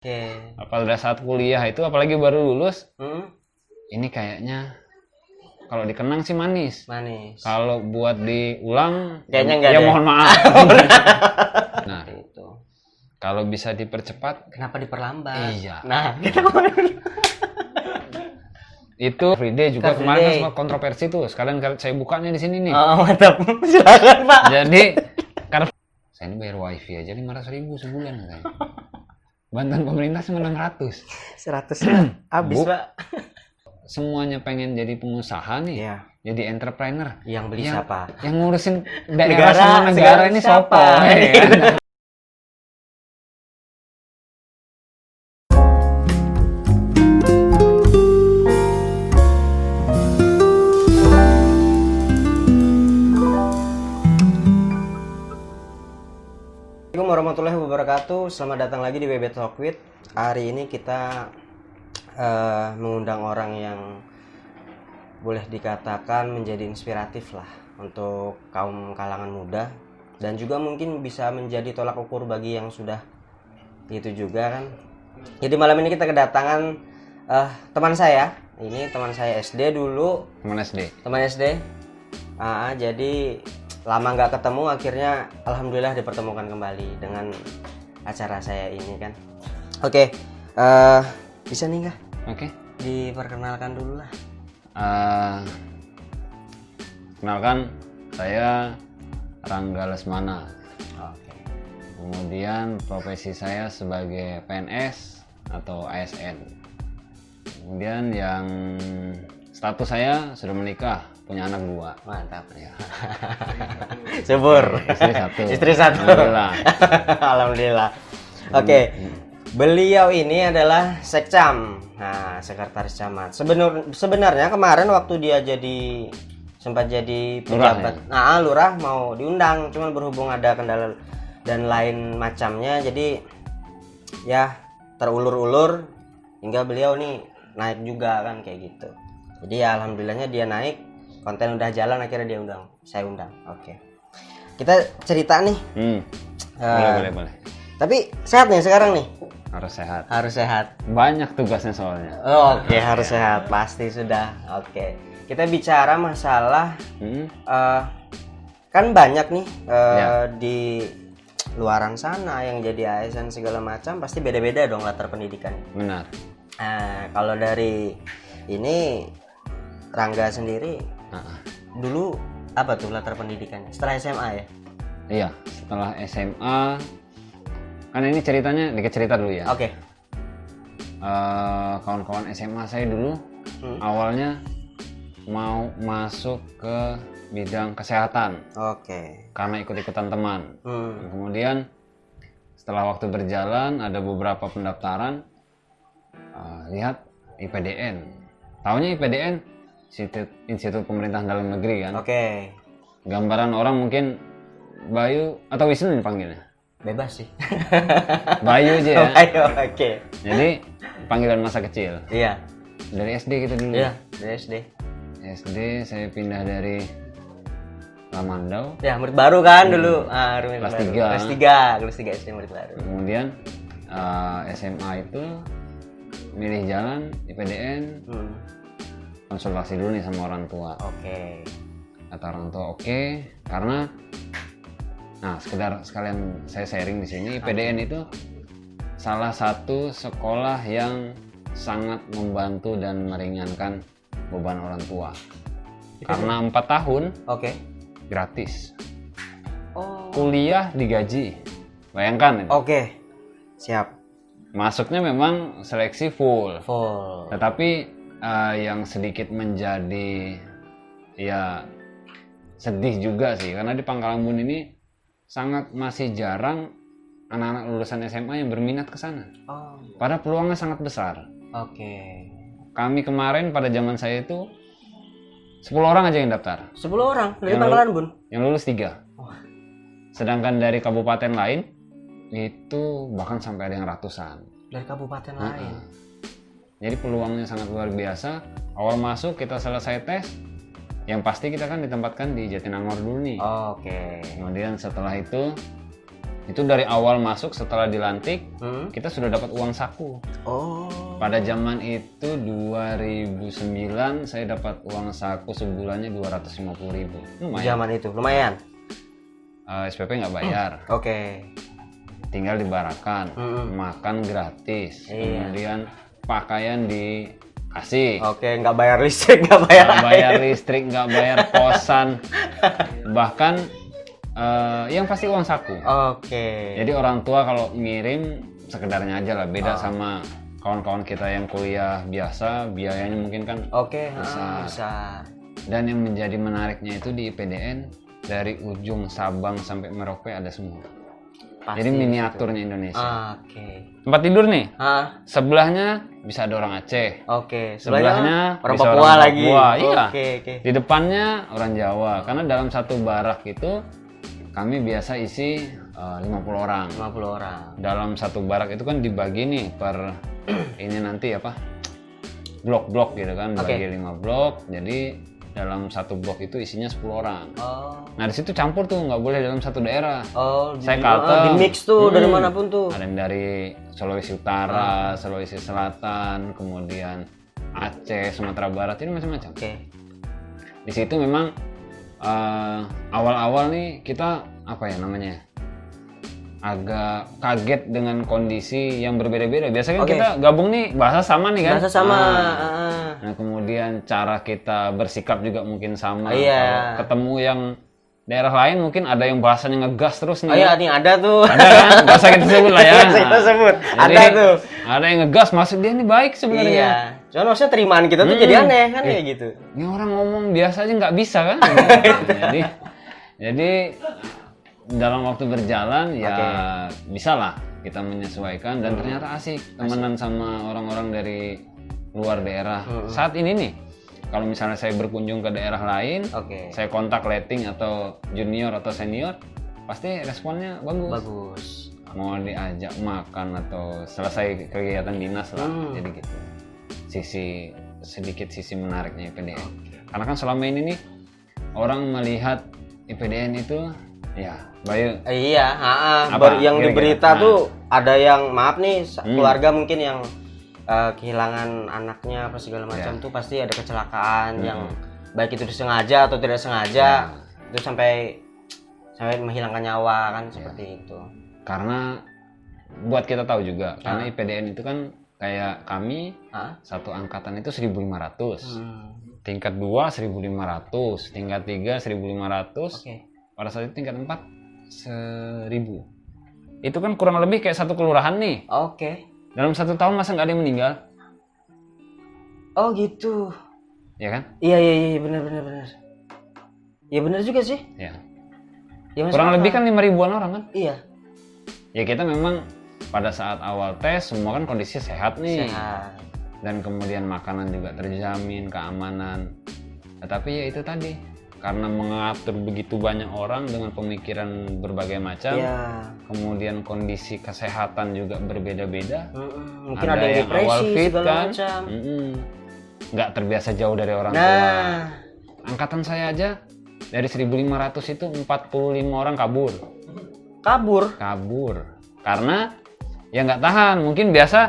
Oke. Pada saat kuliah itu apalagi baru lulus, Hmm? ini kayaknya kalau dikenang sih manis. Manis. Kalau buat diulang, Kayaknya enggak ya deh. mohon maaf. Nah, Itu. kalau bisa dipercepat, Kenapa diperlambat? Iya. Nah, kita kemarin. itu Free Day juga Car Free kemarin kan Day. sempat kontroversi tuh. Sekalian saya bukanya di sini nih. Oh, mantap. Silakan, Pak. Jadi, karena saya ini bayar wifi aja 500.000 sebulan katanya. Bantuan pemerintah cuma 600. 100 habis, Bu. Pak. Semuanya pengen jadi pengusaha nih, Iya. jadi entrepreneur. Yang beli Yang- siapa? Yang ngurusin daerah Negara, sama negara segala ini siapa? sopo. Ya kan? Assalamualaikum warahmatullahi wabarakatuh. Selamat datang lagi di WB Talk With. Hari ini kita mengundang orang yang boleh dikatakan menjadi inspiratif lah untuk kaum kalangan muda, dan juga mungkin bisa menjadi tolak ukur bagi yang sudah itu juga kan. Jadi malam ini kita kedatangan teman saya. Ini teman saya SD dulu, Teman SD. teman SD. Jadi lama nggak ketemu, akhirnya alhamdulillah dipertemukan kembali dengan acara saya ini kan. Oke, bisa nih nggak Oke. diperkenalkan dulu lah. Kenalkan, saya Rangga Lesmana. Oke. Kemudian profesi saya sebagai PNS atau ASN. Kemudian yang status saya sudah menikah, punya anak 2. Mantap Ya. Subur. Istri 1. Istri 1. Alhamdulillah. Alhamdulillah. Oke. Beliau ini adalah Sekcam. Nah, sekretaris camat. Sebenarnya kemarin waktu dia sempat jadi pejabat. Lurah mau diundang, cuman berhubung ada kendala dan lain macamnya, jadi ya terulur-ulur hingga beliau nih naik juga kan kayak gitu. Jadi ya alhamdulillahnya dia naik, konten udah jalan, akhirnya saya undang. Oke. Kita cerita nih. Boleh. Tapi sehat nih sekarang nih. Harus sehat. Harus sehat. Banyak tugasnya soalnya. Oke, harus sehat pasti sudah. Oke. Kita bicara masalah kan banyak nih di luaran sana yang jadi ASN segala macam, pasti beda-beda dong latar pendidikannya. Benar. Kalau dari ini Rangga sendiri dulu apa tuh latar pendidikannya? Setelah SMA ya? Iya, setelah SMA kan ini ceritanya dikit cerita dulu ya. Oke. Kawan-kawan SMA saya dulu awalnya mau masuk ke bidang kesehatan. Oke. Karena ikut-ikutan teman. Kemudian setelah waktu berjalan ada beberapa pendaftaran, lihat IPDN. Taunya IPDN Institut Pemerintahan Dalam Negeri kan. Oke. Gambaran orang mungkin Bayu atau Wisnu dipanggilnya. Bebas sih. Bayu aja ya. Ayo, oke. Jadi panggilan masa kecil. Iya. Dari SD kita dulu. Iya, dari SD. SD saya pindah dari Lamandau. Ya, murid baru kan dulu. Kelas 3. Kelas 3 SD murid baru. Kemudian SMA itu milih jalan IPDN, konsultasi dulu nih sama orang tua. Oke. Kata orang tua oke, karena sekalian saya sharing di sini, IPDN itu salah satu sekolah yang sangat membantu dan meringankan beban orang tua. Karena 4 tahun Oke. gratis. Oh. Kuliah digaji. Bayangkan itu. Oke. Siap. Masuknya memang seleksi full. Full. Tetapi yang sedikit menjadi ya sedih juga sih, karena di Pangkalan Bun ini sangat masih jarang anak-anak lulusan SMA yang berminat ke sana. Oh. Padahal peluangnya sangat besar. Oke. Kami kemarin pada zaman saya itu 10 orang aja yang daftar. 10 orang dari Yang Pangkalan Bun. Yang lulus 3. Sedangkan dari kabupaten lain itu bahkan sampai ada yang ratusan. Dari kabupaten lain. Jadi peluangnya sangat luar biasa. Awal masuk kita selesai tes, yang pasti kita kan ditempatkan di Jatinangor dulu nih. Oke. Kemudian setelah itu Itu dari awal masuk setelah dilantik, kita sudah dapat uang saku. Oh. Pada zaman itu 2009 saya dapat uang saku sebulannya 250.000. Lumayan. Zaman itu lumayan. SPP nggak bayar. Oke. Tinggal dibarakan, makan gratis, kemudian pakaian dikasih. Oke, nggak bayar listrik, nggak bayar Nggak bayar listrik, nggak bayar kosan, bahkan yang pasti uang saku. Oke. Jadi orang tua kalau ngirim sekedarnya aja lah, beda sama kawan-kawan kita yang kuliah biasa, biayanya mungkin kan Oke, besar. besar. Dan yang menjadi menariknya itu di IPDN dari ujung Sabang sampai Merauke ada semua. Pasti Jadi miniaturnya Indonesia. Oke. Tempat tidur nih, Hah? sebelahnya bisa ada orang Aceh. Oke. Sebelahnya orang bisa Papua orang lagi. Papua, iya. Oke. Di depannya orang Jawa. Karena dalam satu barak itu kami biasa isi 50 orang. 50 orang. Dalam satu barak itu kan dibagi nih per ini nanti apa? Blok-blok gitu kan, bagi 5 blok. Jadi dalam satu blok itu isinya 10 orang. Oh. Nah di situ campur tuh, nggak boleh dalam satu daerah. Oh, Saya kata di mix tuh dari manapun tuh. ada yang dari Sulawesi Utara, Sulawesi Selatan, kemudian Aceh, Sumatera Barat, ini macam-macam. Oke. Di situ memang awal-awal nih kita apa ya namanya, agak kaget dengan kondisi yang berbeda-beda. Biasanya kan kita gabung nih bahasa sama nih kan. Bahasa sama. Nah kemudian cara kita bersikap juga mungkin sama. Iya. Kalau ketemu yang daerah lain mungkin ada yang bahasanya ngegas terus nih. Oh iya, nih ada tuh. Ada kan? Gak usah kita sebut lah ya. Kita sebut. Jadi, Ada tuh. ada yang ngegas, maksud dia ini baik sebenarnya. Iya. Cuman maksudnya terimaan kita tuh jadi aneh kan kayak gitu. Ini orang ngomong biasa aja nggak bisa kan? jadi dalam waktu berjalan ya bisa lah kita menyesuaikan dan ternyata asik temenan sama orang-orang dari luar daerah. Saat ini nih, kalau misalnya saya berkunjung ke daerah lain, saya kontak letting atau junior atau senior, pasti responnya bagus. Bagus. Mau diajak makan atau selesai kegiatan dinas lah, jadi gitu. Sedikit sisi menariknya IPDN. Karena kan selama ini nih orang melihat IPDN itu ya Bayu. Iya, yang kira-kira? di berita tuh ada yang maaf nih keluarga mungkin yang kehilangan anaknya apa segala macam tuh pasti ada kecelakaan yang baik itu disengaja atau tidak sengaja itu sampai menghilangkan nyawa kan seperti itu. Karena buat kita tahu juga karena IPDN itu kan kayak kami satu angkatan itu 1.500. Tingkat 2 1.500, tingkat 3 1.500. Pada saat itu tingkat 4 1.000. Itu kan kurang lebih kayak satu kelurahan nih. Dalam 1 tahun masa nggak ada yang meninggal? Oh gitu. Ya kan? Iya benar. Ya benar juga sih. Ya. Ya, kurang lebih kan 5.000-an orang kan? Iya. Ya kita memang pada saat awal tes semua kan kondisi sehat nih. Sehat. Dan kemudian makanan juga terjamin, keamanan. Tapi ya itu tadi, karena mengatur begitu banyak orang dengan pemikiran berbagai macam, kemudian kondisi kesehatan juga berbeda-beda. Mungkin ada yang depresi awal fit segala kan, macam. nggak terbiasa jauh dari orang tua. Angkatan saya aja dari 1.500 itu 45 orang kabur. Karena ya nggak tahan, mungkin biasa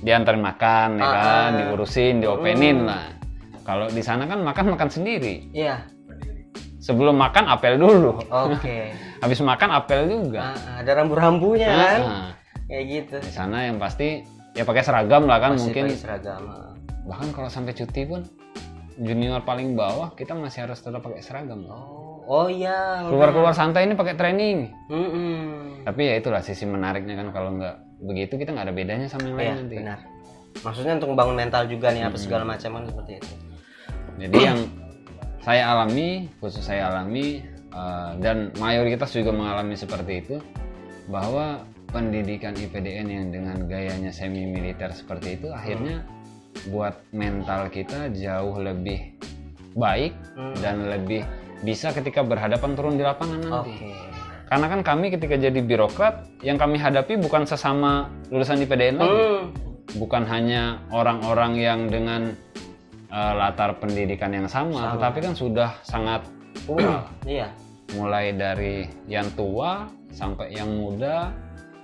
diantarin makan, ya kan, diurusin, diopenin lah. Kalau di sana kan makan sendiri. Iya. Sebelum makan apel dulu. Habis makan apel juga. Ada rambu-rambunya kan. Kayak gitu. Di sana yang pasti ya pakai seragam lah kan, masih mungkin. pakai seragam. Bahkan kalau sampai cuti pun junior paling bawah kita masih harus tetap pakai seragam. Oh iya. Keluar santai ini pakai training. Tapi ya itulah sisi menariknya kan, kalau nggak begitu kita nggak ada bedanya sama yang lain nanti. Benar. Maksudnya untuk membangun mental juga nih apa segala macam kan seperti itu. Jadi yang saya alami, dan mayoritas juga mengalami seperti itu, bahwa pendidikan IPDN yang dengan gayanya semi militer seperti itu akhirnya buat mental kita jauh lebih baik dan lebih bisa ketika berhadapan turun di lapangan nanti. Karena kan kami ketika jadi birokrat, yang kami hadapi bukan sesama lulusan IPDN lagi. Bukan hanya orang-orang yang dengan latar pendidikan yang sama, tetapi kan sudah sangat plural. mulai dari yang tua sampai yang muda,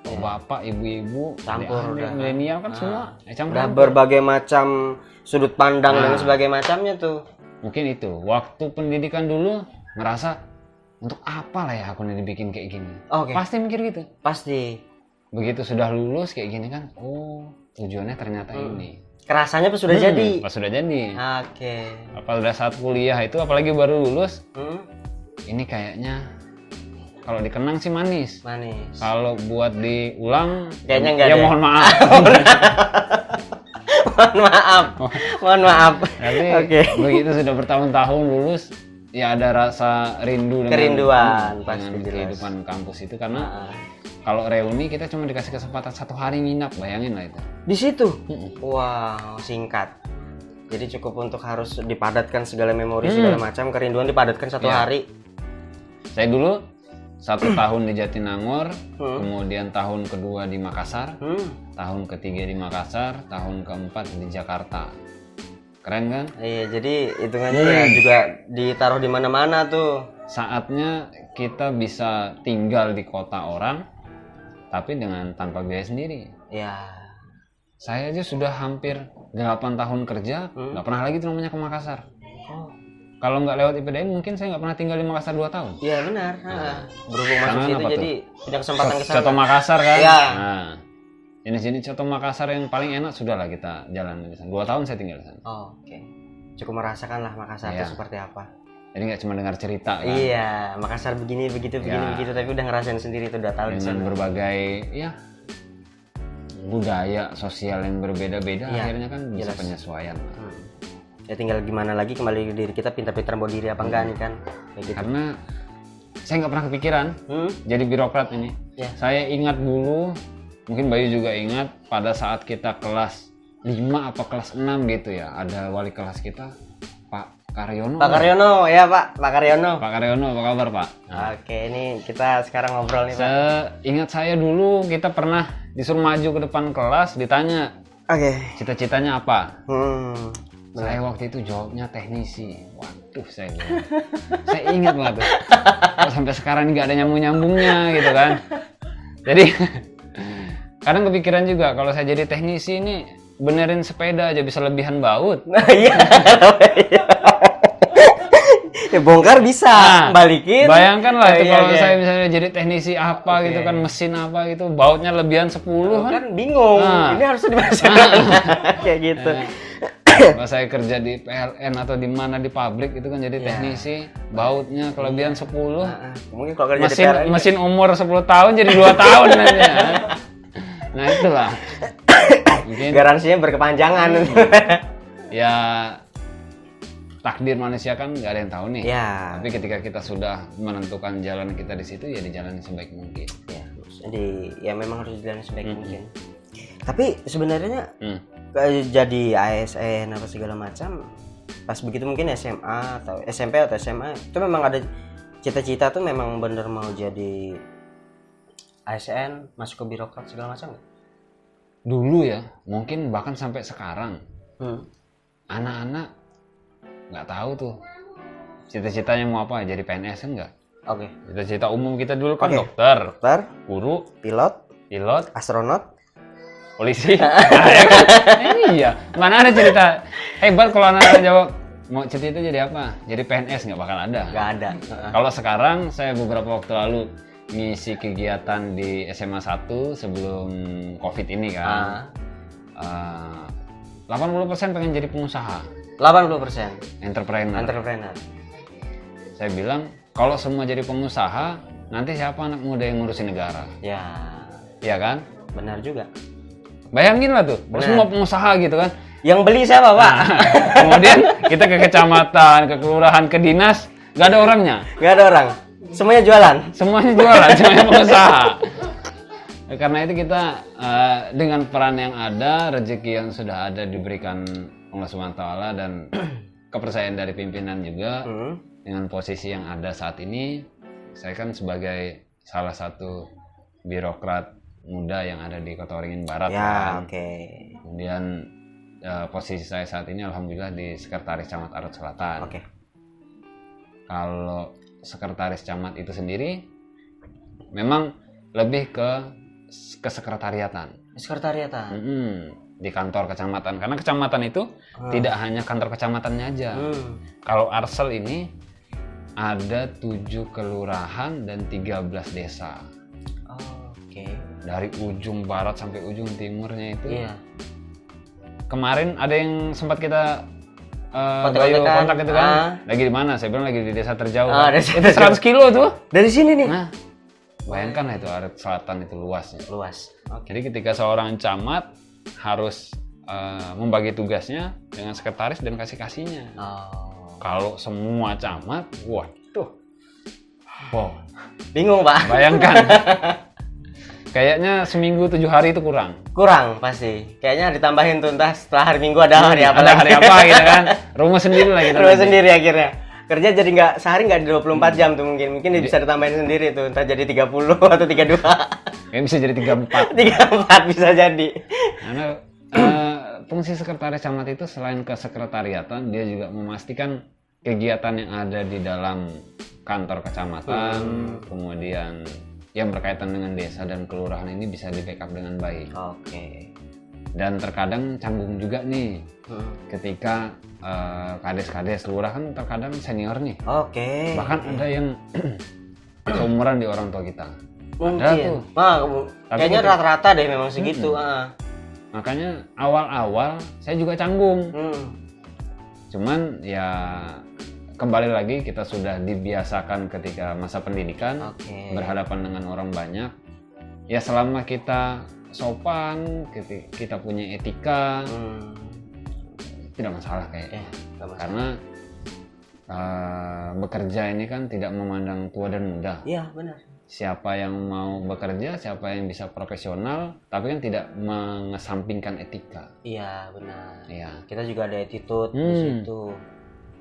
bapak, ibu-ibu, Campur udah. milenial kan semua campur. Udah berbagai macam sudut pandang dan sebagainya macamnya tuh. Mungkin itu waktu pendidikan dulu ngerasa untuk apa lah ya aku nih dibikin kayak gini. Oke. Pasti mikir gitu. Pasti. Begitu sudah lulus kayak gini kan, oh tujuannya ternyata ini. Kerasanya pas sudah jadi. Pas sudah jadi. Oke. Apa udah saat kuliah itu, apalagi baru lulus, Hmm? ini kayaknya kalau dikenang sih manis. Manis. Kalau buat diulang, Kayaknya enggak ya deh. mohon maaf. Mohon maaf. Mohon maaf. Tapi Oke. begitu sudah bertahun-tahun lulus, ya ada rasa rindu dengan Kerinduan, pasti dengan jelas. kehidupan kampus itu, karena kalau reuni kita cuma dikasih kesempatan 1 hari nginap, bayangin lah itu. Di situ. Wow, singkat. Jadi cukup untuk harus dipadatkan segala memori segala macam, kerinduan dipadatkan 1 Ya. hari. Saya dulu 1 tahun di Jatinangor, kemudian tahun kedua di Makassar, tahun ketiga di Makassar, tahun keempat di Jakarta. Keren kan? Iya, jadi hitungannya ya juga ditaruh di mana-mana tuh. Saatnya kita bisa tinggal di kota orang, tapi dengan tanpa biaya sendiri. Ya. Saya aja sudah hampir 8 tahun kerja, nggak pernah lagi tuh namanya ke Makassar. Oh. Kalau nggak lewat IPDN mungkin saya nggak pernah tinggal di Makassar 2 tahun. Iya benar. Berhubung masuk Karena situ apa jadi punya kesempatan ke sana. Coto Makassar kan? Iya. Nah, ini sini Coto Makassar yang paling enak, sudahlah kita jalan di sana. 2 tahun saya tinggal di sana. Oh, oke. Cukup merasakan lah Makassar Iya. itu seperti apa. Jadi nggak cuma dengar cerita kan? Iya, Makassar begini begitu tapi udah ngerasain sendiri tuh 2 tahun di Dengan sana. berbagai ya budaya sosial yang berbeda-beda, Iya, akhirnya kan bisa jelas. penyesuaian. Ya tinggal gimana lagi kembali ke diri kita pintar-pintar mau diri apa enggak nih kan. Kayak gitu. Karena saya nggak pernah kepikiran jadi birokrat ini. Ya. Saya ingat dulu, mungkin Bayu juga ingat, pada saat kita kelas 5 apa kelas 6 gitu ya, ada wali kelas kita, Pak Karyono. Pak Karyono, ya Pak Karyono. Pak Karyono, apa kabar Pak? Oke, ini kita sekarang ngobrol nih Pak. Ingat saya dulu kita pernah disuruh maju ke depan kelas, ditanya Oke. cita-citanya apa. Benar. Saya waktu itu jawabnya teknisi. Waduh, saya bilang. Saya ingat banget tuh. Kok sampai sekarang nggak ada nyambung-nyambungnya gitu kan. Jadi kadang kepikiran juga kalau saya jadi teknisi ini benerin sepeda aja bisa lebihan baut. Nah, iya. Ya bongkar bisa, balikin. Bayangkan lah itu Iya, kalau iya. saya misalnya jadi teknisi apa gitu kan, mesin apa gitu, bautnya lebihan 10 kan. Kan bingung. Nah. Ini harus dimasukkan. Kayak gitu. Kalau saya kerja di PLN atau di mana di pabrik itu kan jadi teknisi, bautnya kelebihan 10. Mungkin kalau kerja di PLN Mesin umur 10 tahun jadi 2 tahun nantinya. Nah, itulah. Mungkin garansinya berkepanjangan. ya takdir manusia kan nggak ada yang tahu nih. Ya. Tapi ketika kita sudah menentukan jalan kita di situ, ya dijalani sebaik mungkin. Ya, jadi ya memang harus dijalani sebaik mungkin. Tapi sebenarnya jadi ASN apa segala macam pas begitu mungkin SMA atau SMP atau SMA itu memang ada cita-cita tuh memang bener mau jadi ASN, masuk ke birokrat segala macam nggak? Dulu ya, mungkin bahkan sampai sekarang anak-anak nggak tahu tuh cita-citanya mau apa, jadi PNS kan nggak. Oke. Cita-cita umum kita dulu kan Oke. dokter, Dokter, guru, pilot, pilot, astronot. polisi. Nah, ya kan? Iya, mana ada cerita hebat kalau anak-anak jawab mau cita-cita jadi apa? Jadi PNS, nggak bakal ada. Nggak ada. Kalau sekarang saya beberapa waktu lalu ngisi kegiatan di SMA 1 sebelum COVID ini kan. 80% pengen jadi pengusaha, 80% entrepreneur. entrepreneur. Saya bilang kalau semua jadi pengusaha, nanti siapa anak muda yang ngurusin negara? Ya, Iya kan? benar juga. Bayangin lah tuh, kalau semua pengusaha gitu kan. Yang beli siapa, Pak? Kemudian kita ke kecamatan, ke kelurahan, ke dinas, nggak ada orangnya. Nggak ada orang. Semuanya jualan. Semuanya jualan, semuanya pengusaha. Karena itu kita dengan peran yang ada, rezeki yang sudah ada diberikan Allah SWT dan kepercayaan dari pimpinan juga, dengan posisi yang ada saat ini, saya kan sebagai salah satu birokrat muda yang ada di Kota Waringin Barat. Ya, kan. oke. Kemudian posisi saya saat ini alhamdulillah di Sekretaris Camat Arut Selatan. Oke. Kalau sekretaris camat itu sendiri memang lebih ke kesekretariatan. Sekretariatan. Di kantor kecamatan, karena kecamatan itu tidak hanya kantor kecamatannya aja. Kalau Arsel ini ada 7 kelurahan dan 13 desa. Oke. Dari ujung barat sampai ujung timurnya itu. Iya. Kemarin ada yang sempat kita Kontak-kontakan. kontak itu kan. Lagi di mana? Saya bilang lagi di desa terjauh. Desa Itu 100 kilo tuh. Dari sini nih. Nah, bayangkan lah itu area selatan itu luasnya. Luas. Oke. Jadi ketika seorang camat harus membagi tugasnya dengan sekretaris dan kasih-kasihnya. Kalau semua camat, waduh, bingung Pak. Bayangkan. Kayaknya seminggu 7 hari itu kurang. Kurang pasti. Kayaknya ditambahin tuh entah setelah hari Minggu ada hari apa Ada lagi. hari apa gitu kan. Rumah sendiri lah gitu. Rumah sendiri akhirnya. Kerja jadi sehari nggak di 24 jam tuh mungkin bisa ditambahin sendiri tuh entah jadi 30 atau 32. Kayak bisa jadi 34. 34 bisa jadi. Karena fungsi sekretaris camat itu selain kesekretariatan, dia juga memastikan kegiatan yang ada di dalam kantor kecamatan, kemudian yang berkaitan dengan desa dan kelurahan ini bisa di backup dengan baik. Oke. Dan terkadang canggung juga nih, ketika kades-kades lurah kan terkadang senior nih. Oke. Bahkan ada yang seumuran di orang tua kita. Mungkin. Ada tuh. Kayaknya rata-rata deh memang segitu. Makanya awal-awal saya juga canggung. Cuman ya kembali lagi kita sudah dibiasakan ketika masa pendidikan, berhadapan dengan orang banyak. Ya selama kita sopan, kita punya etika, tidak masalah kayaknya. Karena bekerja ini kan tidak memandang tua dan muda. Iya benar. Siapa yang mau bekerja, siapa yang bisa profesional, tapi kan tidak mengesampingkan etika. Iya benar. Iya. Kita juga ada attitude di situ.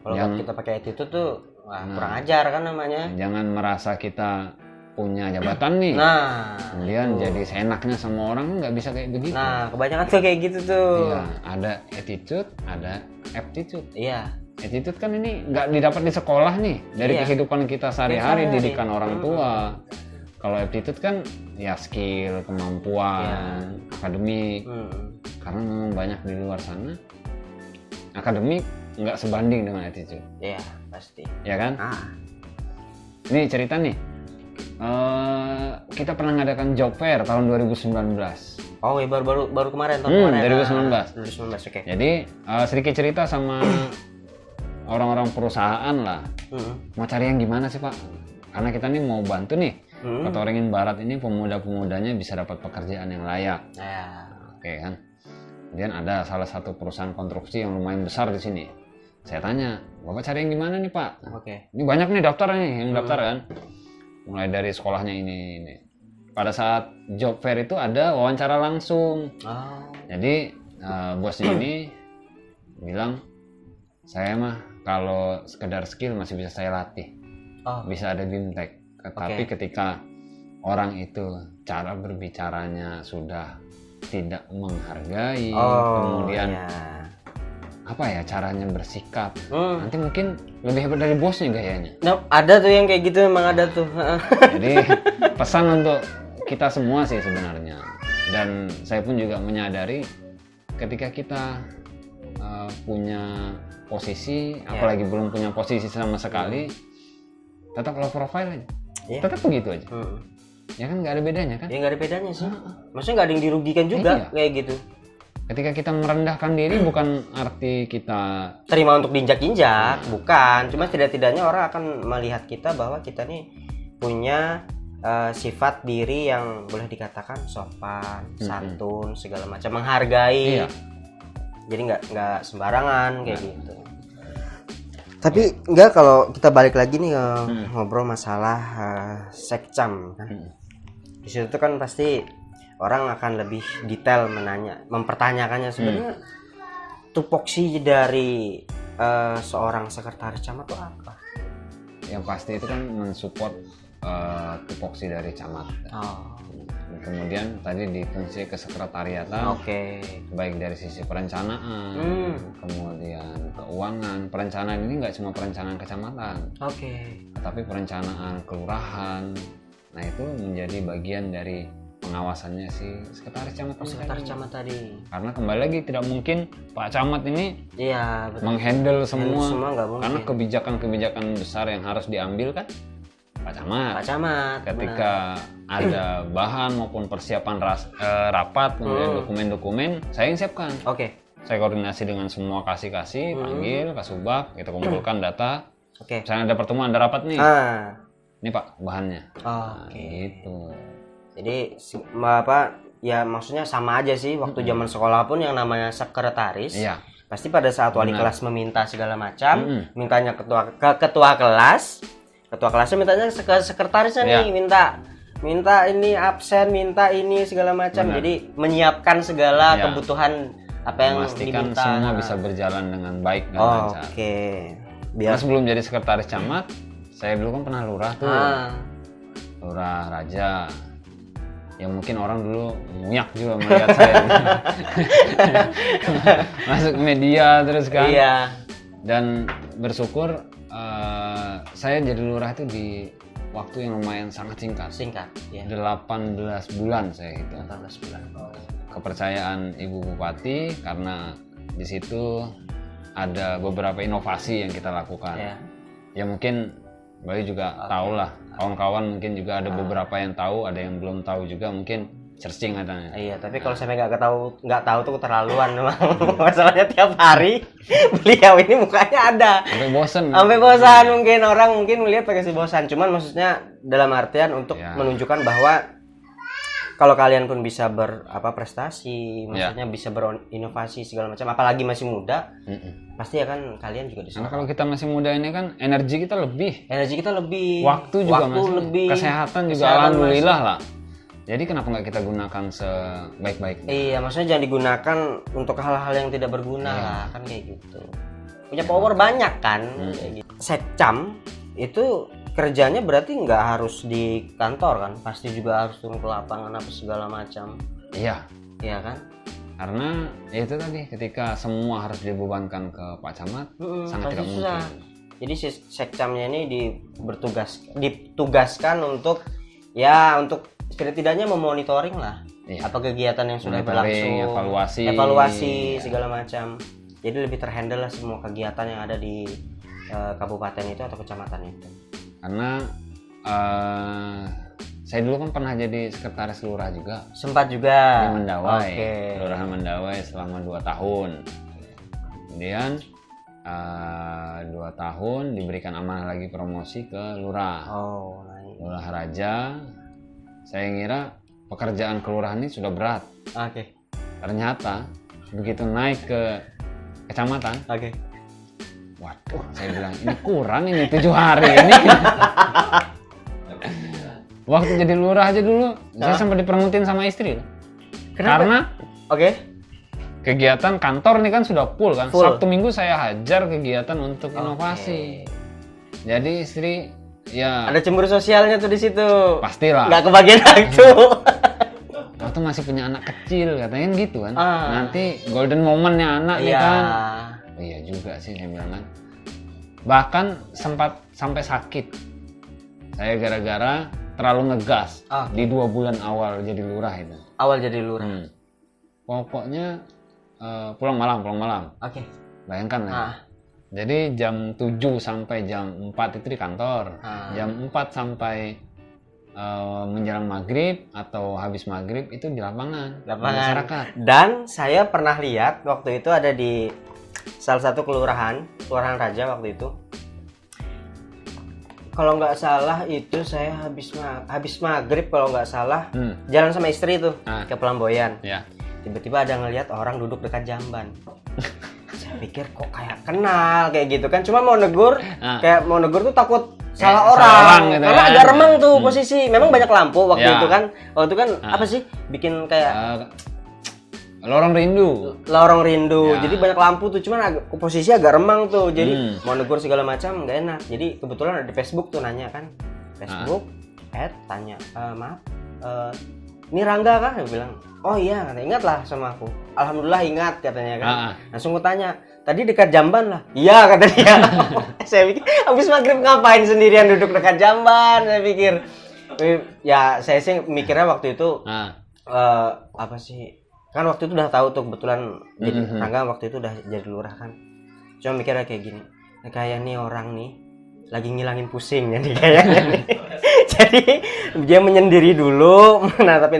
Kalau kita pakai attitude tuh kurang ajar kan namanya. Jangan merasa kita punya jabatan nih. Kemudian jadi seenaknya sama orang, nggak bisa kayak begitu. Nah, kebanyakan tuh kayak gitu tuh. Iya, ada attitude, ada aptitude. Iya. Attitude kan ini nggak didapat di sekolah nih, dari kehidupan kita sehari-hari, didikan orang tua. Kalau aptitude kan ya skill, kemampuan, akademik. Karena memang banyak di luar sana akademik nggak sebanding dengan attitude. Iya, pasti. Ya kan? Ini cerita nih. Kita pernah ngadakan job fair tahun 2019. Oh, ya baru kemarin tahun kemarin. 2019. 2019, oke. Jadi sedikit cerita sama orang-orang perusahaan lah. Mau cari yang gimana sih Pak? Karena kita nih mau bantu nih. Kota Waringin Barat ini pemuda-pemudanya bisa dapat pekerjaan yang layak. Oke kan? Kemudian ada salah satu perusahaan konstruksi yang lumayan besar di sini. Saya tanya, Bapak cari yang gimana nih Pak? Ini banyak nih daftar nih, yang daftar kan. Mulai dari sekolahnya ini. Pada saat job fair itu ada wawancara langsung. Jadi bosnya ini bilang, saya mah kalau sekedar skill masih bisa saya latih. Bisa ada bimtek. Tapi ketika orang itu cara berbicaranya sudah tidak menghargai, kemudian apa ya caranya bersikap, nanti mungkin lebih hebat dari bosnya gayanya. Ada tuh yang kayak gitu, memang ada tuh. Jadi pesan untuk kita semua sih sebenarnya, dan saya pun juga menyadari ketika kita punya posisi, apalagi belum punya posisi sama sekali, tetap low profile aja, tetap begitu aja. Ya kan nggak ada bedanya kan? Ya nggak ada bedanya sih. Maksudnya nggak ada yang dirugikan juga kayak gitu. Ketika kita merendahkan diri bukan arti kita terima untuk diinjak-injak, bukan. Cuma tidak-tidaknya orang akan melihat kita bahwa kita nih punya sifat diri yang boleh dikatakan sopan, santun, segala macam, menghargai. Jadi nggak sembarangan kayak gitu. Tapi enggak, kalau kita balik lagi nih ngobrol masalah sekcam kan. Di situ tuh kan pasti orang akan lebih detail mempertanyakannya sebenarnya tupoksi dari seorang sekretaris camat itu apa? Yang pasti itu kan mensupport tupoksi dari camat. kemudian tadi di fungsi kesekretariatan, baik dari sisi perencanaan, kemudian keuangan. Perencanaan ini nggak cuma perencanaan kecamatan, tapi perencanaan kelurahan. Nah itu menjadi bagian dari pengawasannya si sekretaris camat tadi. Karena kembali lagi tidak mungkin Pak Camat ini menghandle semua karena kebijakan-kebijakan besar yang harus diambil kan Pak Camat. Ketika ada bahan maupun persiapan rapat, kemudian dokumen-dokumen, saya yang siapkan. Saya koordinasi dengan semua kasih, panggil, kasubag, kita kumpulkan data. Misalnya ada pertemuan, ada rapat nih. Ini Pak bahannya. Gitu. Jadi ya maksudnya sama aja sih waktu zaman sekolah pun yang namanya sekretaris. Pasti pada saat wali kelas meminta segala macam, mintanya ketua kelas. Ketua kelasnya mintanya ke sekretarisnya nih, minta ini absen, minta ini segala macam. Jadi menyiapkan segala kebutuhan apa yang memastikan diminta. Semua bisa berjalan dengan baik dan lancar. Biar sebelum jadi sekretaris camat, saya dulu kan pernah lurah tuh. Lurah Raja. Ya mungkin orang dulu nguyak juga melihat saya. Masuk media terus kan. Dan bersyukur saya jadi lurah itu di waktu yang lumayan sangat singkat. 18 bulan saya itu. 18 bulan. Kepercayaan Ibu Bupati karena di situ ada beberapa inovasi yang kita lakukan. Ya mungkin Bayu juga tahu lah, kawan-kawan mungkin juga ada beberapa yang tahu, ada yang belum tahu juga, mungkin searching katanya. Tapi kalau sampai nggak tahu tuh keterlaluan memang. Masalahnya tiap hari beliau ini mukanya ada. Sampai bosan mungkin orang melihat pakai si bosan. Cuman maksudnya dalam artian untuk menunjukkan bahwa kalau kalian pun bisa berprestasi, maksudnya bisa berinovasi segala macam, apalagi masih muda, pasti akan kalian juga disuruh. Karena kalau kita masih muda ini kan energi kita lebih, waktu juga masih lebih, kesehatan juga alhamdulillah lah. Jadi kenapa nggak kita gunakan sebaik-baiknya? Iya, maksudnya jangan digunakan untuk hal-hal yang tidak berguna lah, kan kayak gitu. Punya power banyak kan, kayak gitu. Sekcam itu kerjanya berarti nggak harus di kantor kan, pasti juga harus turun ke lapangan apa segala macam. Iya kan, karena itu tadi ketika semua harus dibebankan ke Pak Camat sangat tidak mungkin. Jadi si sekcamnya ini ditugaskan untuk setidaknya memonitoring lah apa kegiatan yang sudah berlangsung, evaluasi segala macam. Jadi lebih terhandle lah semua kegiatan yang ada di kabupaten itu atau kecamatan itu. Karena saya dulu kan pernah jadi sekretaris lurah juga. Sempat juga di Mendawai, Kelurahan Mendawai selama 2 tahun. Kemudian 2 tahun diberikan amanah lagi promosi ke lurah. Lurah Raja. Saya ngira pekerjaan kelurahan ini sudah berat. Ternyata begitu naik ke kecamatan. Waduh, saya bilang ini kurang ini 7 hari ini. Waktu jadi lurah aja dulu, saya sempat diperangutin sama istri. Karena kegiatan kantor nih kan sudah full kan. Sabtu Minggu saya hajar kegiatan untuk inovasi. Jadi istri ada cemburu sosialnya tuh di situ. Pastilah. Nggak kebagian waktu. Waktu masih punya anak kecil katanya gitu kan. Nanti golden momentnya anak nih kan. Iya juga sih saya bilang kan. Bahkan sempat sampai sakit. Saya gara-gara terlalu ngegas di 2 bulan awal jadi lurah itu. Pokoknya pulang malam. Bayangkan lah. Jadi jam 7 sampai jam 4 itu di kantor. Jam 4 sampai menjelang maghrib atau habis maghrib itu di lapangan. Masyarakat. Dan saya pernah lihat waktu itu ada di salah satu kelurahan Raja waktu itu. Kalau nggak salah itu saya habis maghrib kalau nggak salah jalan sama istri tuh ke Pelamboyan. Tiba-tiba ada ngelihat orang duduk dekat jamban. Saya pikir kok kayak kenal kayak gitu kan. Cuma mau negur tuh takut salah orang gitu karena agak remang tuh posisi. Memang banyak lampu waktu itu kan. Waktu itu kan apa sih bikin kayak lorong rindu. Jadi banyak lampu tuh, cuman posisi agak remang tuh. Jadi mau negur segala macam nggak enak. Jadi kebetulan ada di Facebook tuh nanya kan. Facebook, tanya, maaf, ini Rangga kan? Dia bilang, oh iya, katanya, ingatlah sama aku. Alhamdulillah ingat katanya kan. Langsung gue tanya, tadi dekat Jamban lah. Iya kata dia. Saya pikir habis maghrib ngapain sendirian duduk dekat Jamban, saya pikir. Ya saya sih mikirnya waktu itu apa sih? Kan waktu itu udah tahu tuh kebetulan jadi Rangga waktu itu udah jadi lurah kan. Cuma mikirnya kayak gini, kayak nih orang nih lagi ngilangin pusing jadi kayaknya nih. Jadi dia menyendiri dulu, menatapi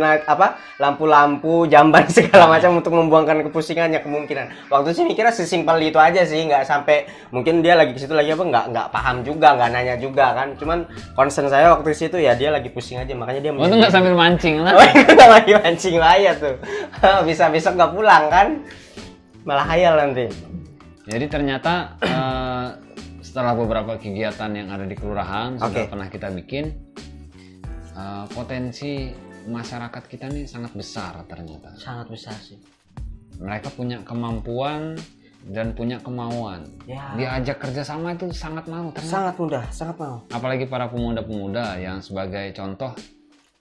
lampu-lampu, jamban segala macam untuk membuangkan kepusingannya kemungkinan. Waktu sih mikirnya sesimpel itu aja sih, nggak sampai mungkin dia lagi ke situ lagi apa nggak paham juga, nggak nanya juga kan. Cuman concern saya waktu situ ya dia lagi pusing aja, makanya dia. Itu nggak sambil mancing lah. Oh, nggak lagi mancing lah ya tuh. Bisa besok nggak pulang kan, malah hayal nanti. Jadi ternyata setelah beberapa kegiatan yang ada di kelurahan sudah pernah kita bikin, potensi masyarakat kita nih sangat besar ternyata. Sangat besar sih. Mereka punya kemampuan dan punya kemauan. Ya. Diajak kerjasama itu sangat mau. Ternyata. Sangat mudah, sangat mau. Apalagi para pemuda-pemuda yang sebagai contoh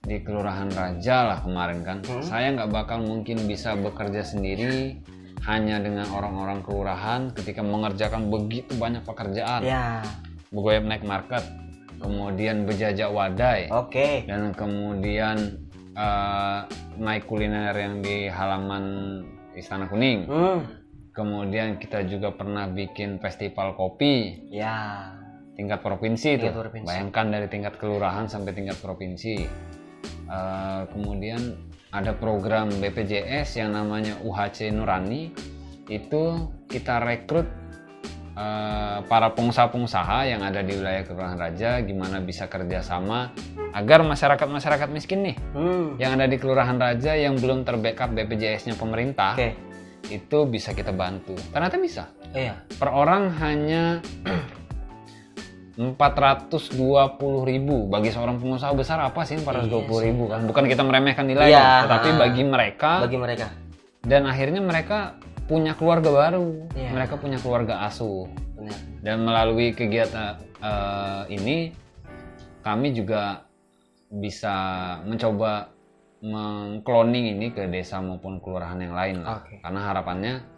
di Kelurahan Raja lah kemarin kan. Saya nggak bakal mungkin bisa bekerja sendiri hanya dengan orang-orang kelurahan ketika mengerjakan begitu banyak pekerjaan. Ya. Begoyap naik market, kemudian berjajak wadai, dan kemudian naik kuliner yang di halaman Istana Kuning. Kemudian kita juga pernah bikin festival kopi. Ya. Tingkat provinsi itu. Bayangkan dari tingkat kelurahan sampai tingkat provinsi. Kemudian ada program BPJS yang namanya UHC Nurani. Itu kita rekrut para pengusaha-pengusaha yang ada di wilayah Kelurahan Raja, gimana bisa kerjasama agar masyarakat miskin nih yang ada di Kelurahan Raja yang belum terbackup BPJS-nya pemerintah, itu bisa kita bantu. Ternyata bisa. Per orang hanya 420.000. Bagi seorang pengusaha besar apa sih 420.000 kan? Bukan kita meremehkan nilai, tetapi bagi mereka. Dan akhirnya mereka punya keluarga baru, mereka punya keluarga asuh. Dan melalui kegiatan ini, kami juga bisa mencoba mengkloning ini ke desa maupun kelurahan yang lain lah. Karena harapannya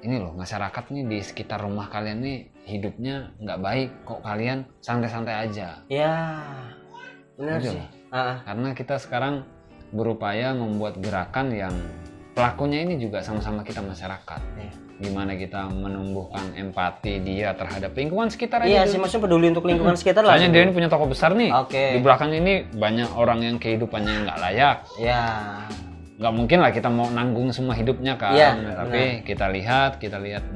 ini loh, masyarakat nih di sekitar rumah kalian nih hidupnya nggak baik, kok kalian santai-santai aja. Ya, benar sih. Karena kita sekarang berupaya membuat gerakan yang pelakunya ini juga sama-sama kita masyarakat. Gimana kita menumbuhkan empati dia terhadap lingkungan sekitar aja. Iya sih, maksudnya peduli untuk lingkungan sekitar lah. Soalnya dia ini punya toko besar nih. Di belakang ini banyak orang yang kehidupannya nggak layak. Nggak mungkin lah kita mau nanggung semua hidupnya kan. Tapi kita lihat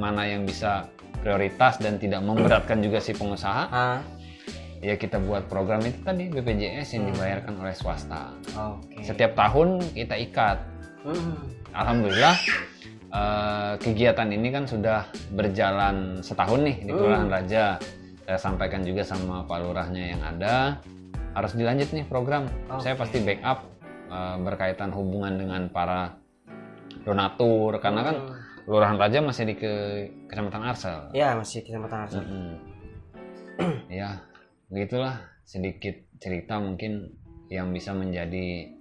mana yang bisa prioritas dan tidak memberatkan juga si pengusaha. Ya kita buat program itu tadi BPJS yang dibayarkan oleh swasta. Setiap tahun kita ikat. Alhamdulillah kegiatan ini kan sudah berjalan setahun nih di Kelurahan Raja. Saya sampaikan juga sama Pak Lurahnya yang ada, harus dilanjut nih program. Saya pasti backup berkaitan hubungan dengan para donatur, karena kan Kelurahan Raja masih di Kecamatan Arsel. Ya, masih Kecamatan Arsel. Ya, begitulah sedikit cerita mungkin yang bisa menjadi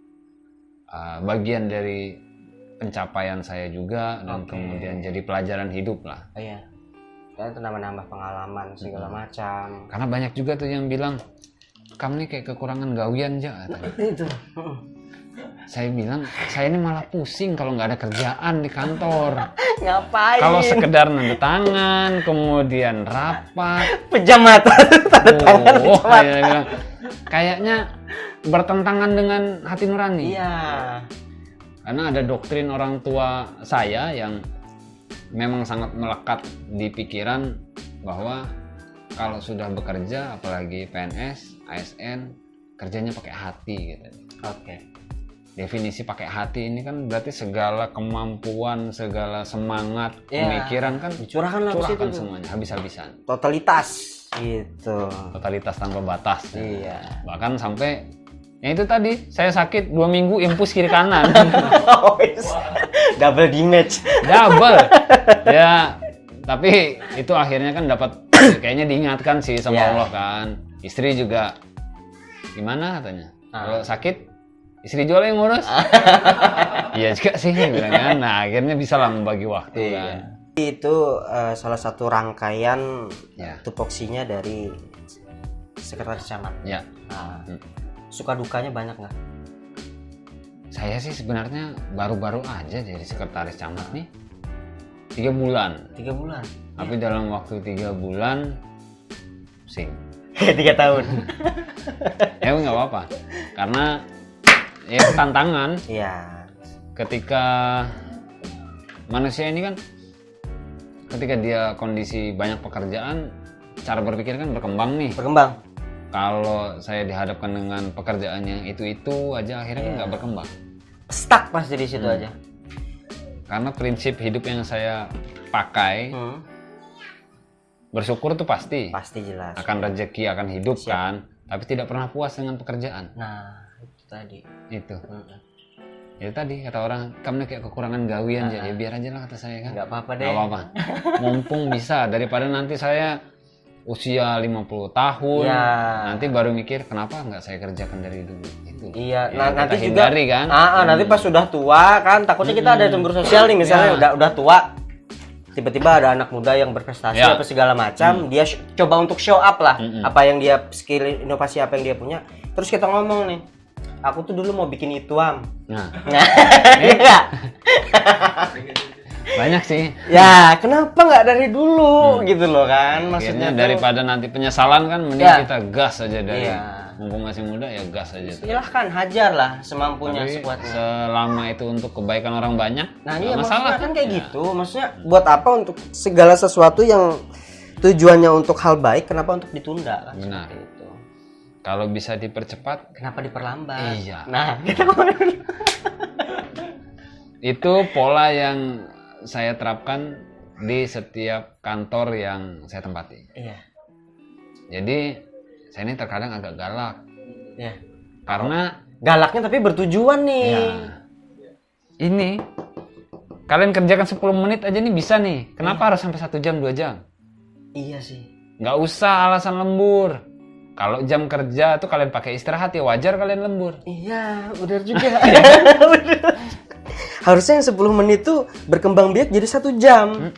bagian dari pencapaian saya juga, dan kemudian jadi pelajaran hidup lah. Dan itu nambah pengalaman segala macam. Karena banyak juga tuh yang bilang, kamu nih kayak kekurangan gawian aja. Itu. Saya bilang, saya ini malah pusing kalau nggak ada kerjaan di kantor. Ngapain? Kalau sekedar nanda tangan, kemudian rapat. Pejam mata, tanda tangan pejam mata. Kayaknya bertentangan dengan hati nurani. Iya. Karena ada doktrin orang tua saya yang memang sangat melekat di pikiran bahwa kalau sudah bekerja, apalagi PNS, ASN, kerjanya pakai hati gitu. Definisi pakai hati ini kan berarti segala kemampuan, segala semangat, pemikiran kan dicurahkan semuanya habis-habisan. Totalitas gitu. Totalitas tanpa batas. Bahkan sampai yang itu tadi, saya sakit 2 minggu impus kiri kanan. Double damage. Double. Ya, tapi itu akhirnya kan dapat kayaknya diingatkan sih sama Allah kan. Istri juga gimana katanya? Kalau sakit istri jual yang ngurus. Iya juga sih bilang kan. Nah akhirnya bisa lah membagi waktu kan. Itu salah satu rangkaian Ya. tupoksinya dari sekretaris camat. Ya. Nah, suka dukanya banyak nggak? Saya sih sebenarnya baru-baru aja jadi sekretaris camat nih. 3 bulan. 3 bulan. Tapi dalam waktu 3 bulan pusing. 3 tahun. Ya nggak apa-apa. Karena ya tantangan Iya. ketika manusia ini kan ketika dia kondisi banyak pekerjaan, cara berpikir kan berkembang nih. Berkembang. Kalau saya dihadapkan dengan pekerjaan yang itu aja akhirnya kan nggak berkembang. Stuck pasti di situ aja. Karena prinsip hidup yang saya pakai, bersyukur tuh pasti. Pasti jelas. Akan rezeki, akan hidup kan, tapi tidak pernah puas dengan pekerjaan. Nah, itu tadi. Itu. Ya tadi kata orang, kamu kayak kekurangan gawian ya biar aja lah kata saya kan. Nggak apa-apa deh. Nggak apa-apa. Mumpung bisa daripada nanti saya usia 50 tahun, Ya. nanti baru mikir kenapa nggak saya kerjakan dari dulu. Itu. Iya, Ya, nanti kita juga hindari, kan. nanti pas sudah tua kan takutnya kita ada cemburu sosial nih misalnya udah tua. Tiba-tiba ada anak muda yang berprestasi apa segala macam, dia coba untuk show up lah apa yang dia skill inovasi apa yang dia punya. Terus kita ngomong nih, aku tuh dulu mau bikin itu am. Nah, Iya. banyak sih. Ya, kenapa nggak dari dulu gitu loh kan? Maksudnya Akhirnya tuh, daripada nanti penyesalan kan mending kita gas aja dari mumpung masih muda ya gas aja. silahkan hajar lah semampunya Tapi sekuatnya. selama itu untuk kebaikan orang banyak, Nah, nggak iya masalah maksudnya kan kayak gitu. Maksudnya buat apa untuk segala sesuatu yang tujuannya untuk hal baik, kenapa untuk ditunda kan? Benar. Seperti itu. Kalau bisa dipercepat, Kenapa diperlambat? Iya. Nah, kita ngomongin. itu pola yang saya terapkan di setiap kantor yang saya tempati. Iya. Jadi saya ini terkadang agak galak Iya. karena Galaknya tapi bertujuan nih. ya ini kalian kerjakan 10 menit aja nih bisa nih. Kenapa harus sampai 1 jam 2 jam? Iya sih. Nggak usah alasan lembur. Kalau jam kerja tuh kalian pakai istirahat ya wajar kalian lembur. Iya, benar juga. Harusnya yang 10 menit tuh berkembang biak jadi 1 jam.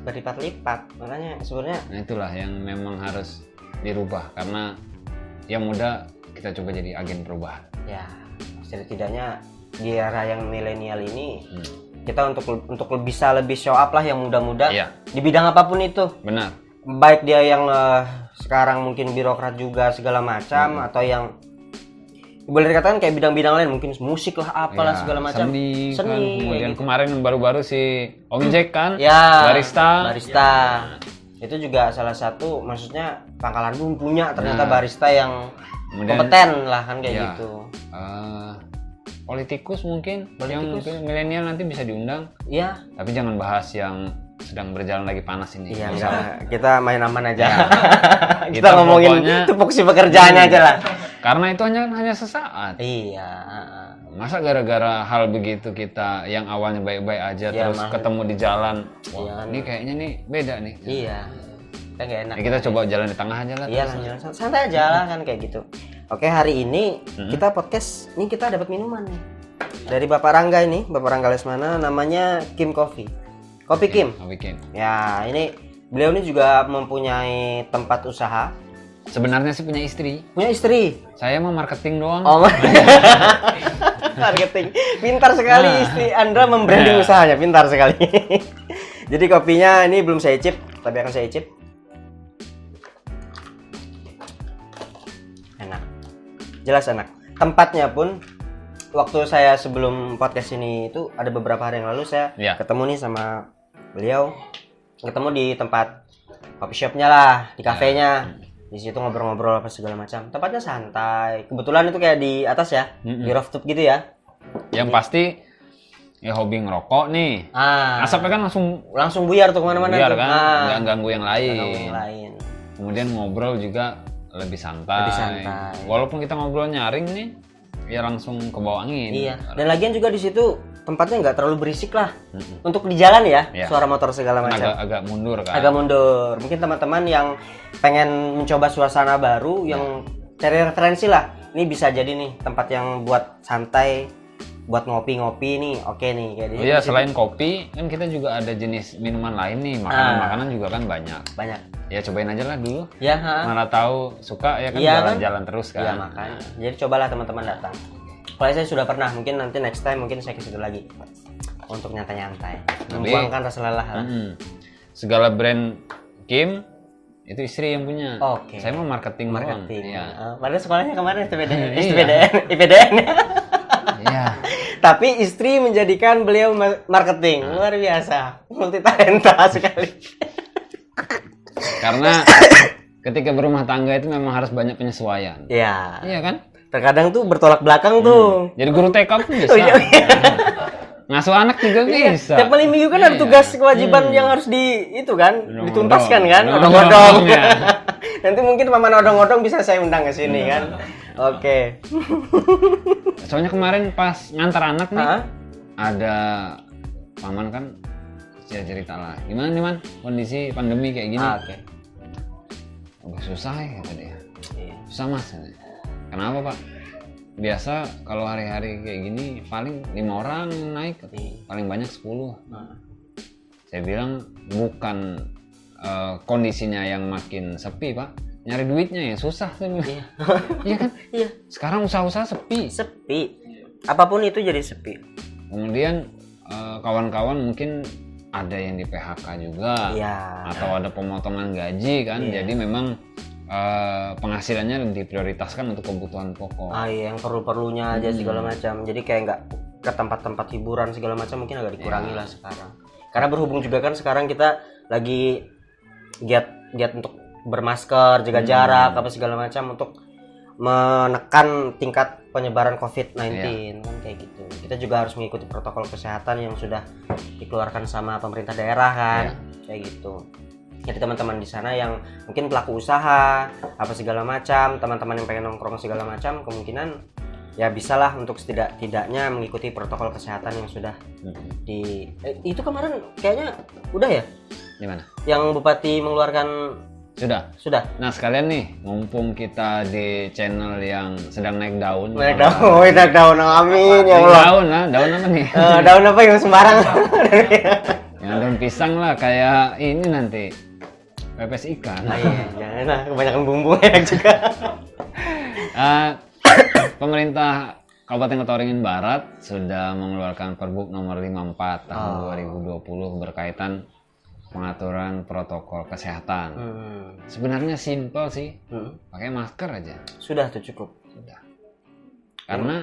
Berlipat-lipat. Makanya sebenarnya Nah itulah yang memang harus dirubah karena yang muda kita coba jadi agen perubahan. ya setidaknya di era yang milenial ini kita untuk bisa lebih show up lah yang muda-muda Iya. di bidang apapun itu. Benar. Baik dia yang sekarang mungkin birokrat juga segala macam atau yang boleh dikatakan kayak bidang-bidang lain mungkin musik lah apalah Ya, segala macam. Seni, kan. kayak Kemudian gitu. kemarin baru-baru si Om Jack kan, Ya, barista. Itu juga salah satu maksudnya Pangkalan Bun punya ternyata Nah. barista yang Kemudian, kompeten lah kan kayak ya, gitu. Politikus mungkin, yang Politikus. mungkin milenial nanti bisa diundang, Iya. tapi jangan bahas yang sedang berjalan lagi panas ini. Iya, Bisa. enggak. Kita main aman aja. kita Kita ngomongin pokoknya- tupoksi pekerjaannya aja lah. Karena itu hanya sesaat. Iya. Masa gara-gara hal begitu kita yang awalnya baik-baik aja Ya, terus mah. ketemu di jalan, wah Iya, ini kayaknya nih beda nih. Iya. Kita nggak enak. Ya, kita coba jalan di tengah aja lah. Iya lah, jalan santai aja lah kan kayak gitu. Oke, hari ini kita podcast, ini kita dapat minuman nih. Dari Bapak Rangga ini, Bapak Rangga Lesmana, namanya Kim Coffee. Kopi Kim. Mau bikin. Ya, ini beliau ini juga mempunyai tempat usaha. Sebenarnya sih punya istri. Punya istri. Saya mau marketing doang. Oh, marketing. Pintar sekali istri Andra membranding usahanya, pintar sekali. Jadi kopinya ini belum saya icip, tapi akan saya icip. Enak. Jelas enak. Tempatnya pun waktu saya sebelum podcast ini itu ada beberapa hari yang lalu saya Ya. ketemu nih sama beliau. Ketemu di tempat coffee shopnya lah, di kafenya. Di situ ngobrol-ngobrol apa segala macam. Tempatnya santai. Kebetulan itu kayak di atas ya, di rooftop gitu ya. Yang pasti ya hobi ngerokok nih. Asapnya kan Langsung buyar tuh kemana-mana biar tuh. kan, nggak ganggu yang lain. Ganggu yang lain. Kemudian ngobrol juga lebih santai. Lebih santai. Walaupun kita ngobrol nyaring nih, ya langsung ke bawah angin. Iya. Dan lagian juga di situ tempatnya nggak terlalu berisik lah. Untuk di jalan ya, Iya. suara motor segala Kan macam. agak mundur kan. Agak mundur. Mungkin teman-teman yang pengen mencoba suasana baru, yang cari referensi lah. ini bisa jadi nih tempat yang buat santai, buat ngopi-ngopi nih, oke nih kayak Oh iya, selain kopi kan kita juga ada jenis minuman lain nih, makanan juga kan banyak. Ya cobain aja lah dulu. Ya, mana tahu suka ya kan, Iya, jalan-jalan terus kan. Iya makanya. Jadi cobalah teman-teman datang. Kalau saya sudah pernah, mungkin nanti next time mungkin saya ke situ lagi untuk nyantai-nyantai, membuangkan rasa lelah. Segala brand game itu istri yang punya. Oke. Saya mau marketing. Iya. Padahal sekolahnya kemana? STPDN. Iya. IPDN. Iya. Tapi istri menjadikan beliau marketing. Luar biasa. Multi talenta sekali. Karena ketika berumah tangga itu memang harus banyak penyesuaian. Iya. Iya kan? Terkadang tuh bertolak belakang tuh. Jadi guru TK pun bisa. Ngasuh anak juga bisa. Tiap kali minggu kan ada tugas kewajiban yang harus dituntaskan kan. Odong-odong. Nanti mungkin paman odong-odong bisa saya undang ke sini kan. Oke. Soalnya kemarin pas ngantar anak nih, ada paman kan cerita lah. Gimana nih man, kondisi pandemi kayak gini? Oke. Agak susah ya kata dia. Iya. Susah mas. Kenapa pak? Biasa kalau hari-hari kayak gini paling 5 orang naik, paling banyak 10. Saya bilang bukan kondisinya yang makin sepi pak, nyari duitnya ya susah. Iya kan? Iya. Sekarang usaha-usaha sepi. Apapun itu jadi sepi. Kemudian kawan-kawan mungkin ada yang di PHK juga, atau ada pemotongan gaji kan. Jadi memang penghasilannya diprioritaskan untuk kebutuhan pokok. Iya, yang perlu-perlunya aja segala macam. Jadi kayak nggak ke tempat-tempat hiburan segala macam mungkin agak dikurangi lah sekarang. Karena berhubung juga kan sekarang kita lagi giat untuk bermasker, jaga jarak, apa segala macam untuk menekan tingkat penyebaran COVID-19 kan kayak gitu. Kita juga harus mengikuti protokol kesehatan yang sudah dikeluarkan sama pemerintah daerah kan, kayak gitu. Jadi teman-teman di sana yang mungkin pelaku usaha apa segala macam, teman-teman yang pengen nongkrong segala macam, kemungkinan ya bisalah untuk setidaknya mengikuti protokol kesehatan yang sudah itu kemarin kayaknya udah ya? Di mana? Yang Bupati mengeluarkan sudah. Nah, sekalian nih, mumpung kita di channel yang sedang naik daun. Naik daun, amin ya Allah. Daun apa nih? Daun apa yang sembarang? Yang daun pisang lah, kayak ini nanti pepes ikan. Iya, jangan lah, kebanyakan bumbu enak juga. Pemerintah Kabupaten Kota Waringin Barat sudah mengeluarkan Pergub nomor 54 tahun 2020 berkaitan pengaturan protokol kesehatan. Sebenarnya simpel sih, pakai masker aja. Sudah tuh cukup. Sudah. Karena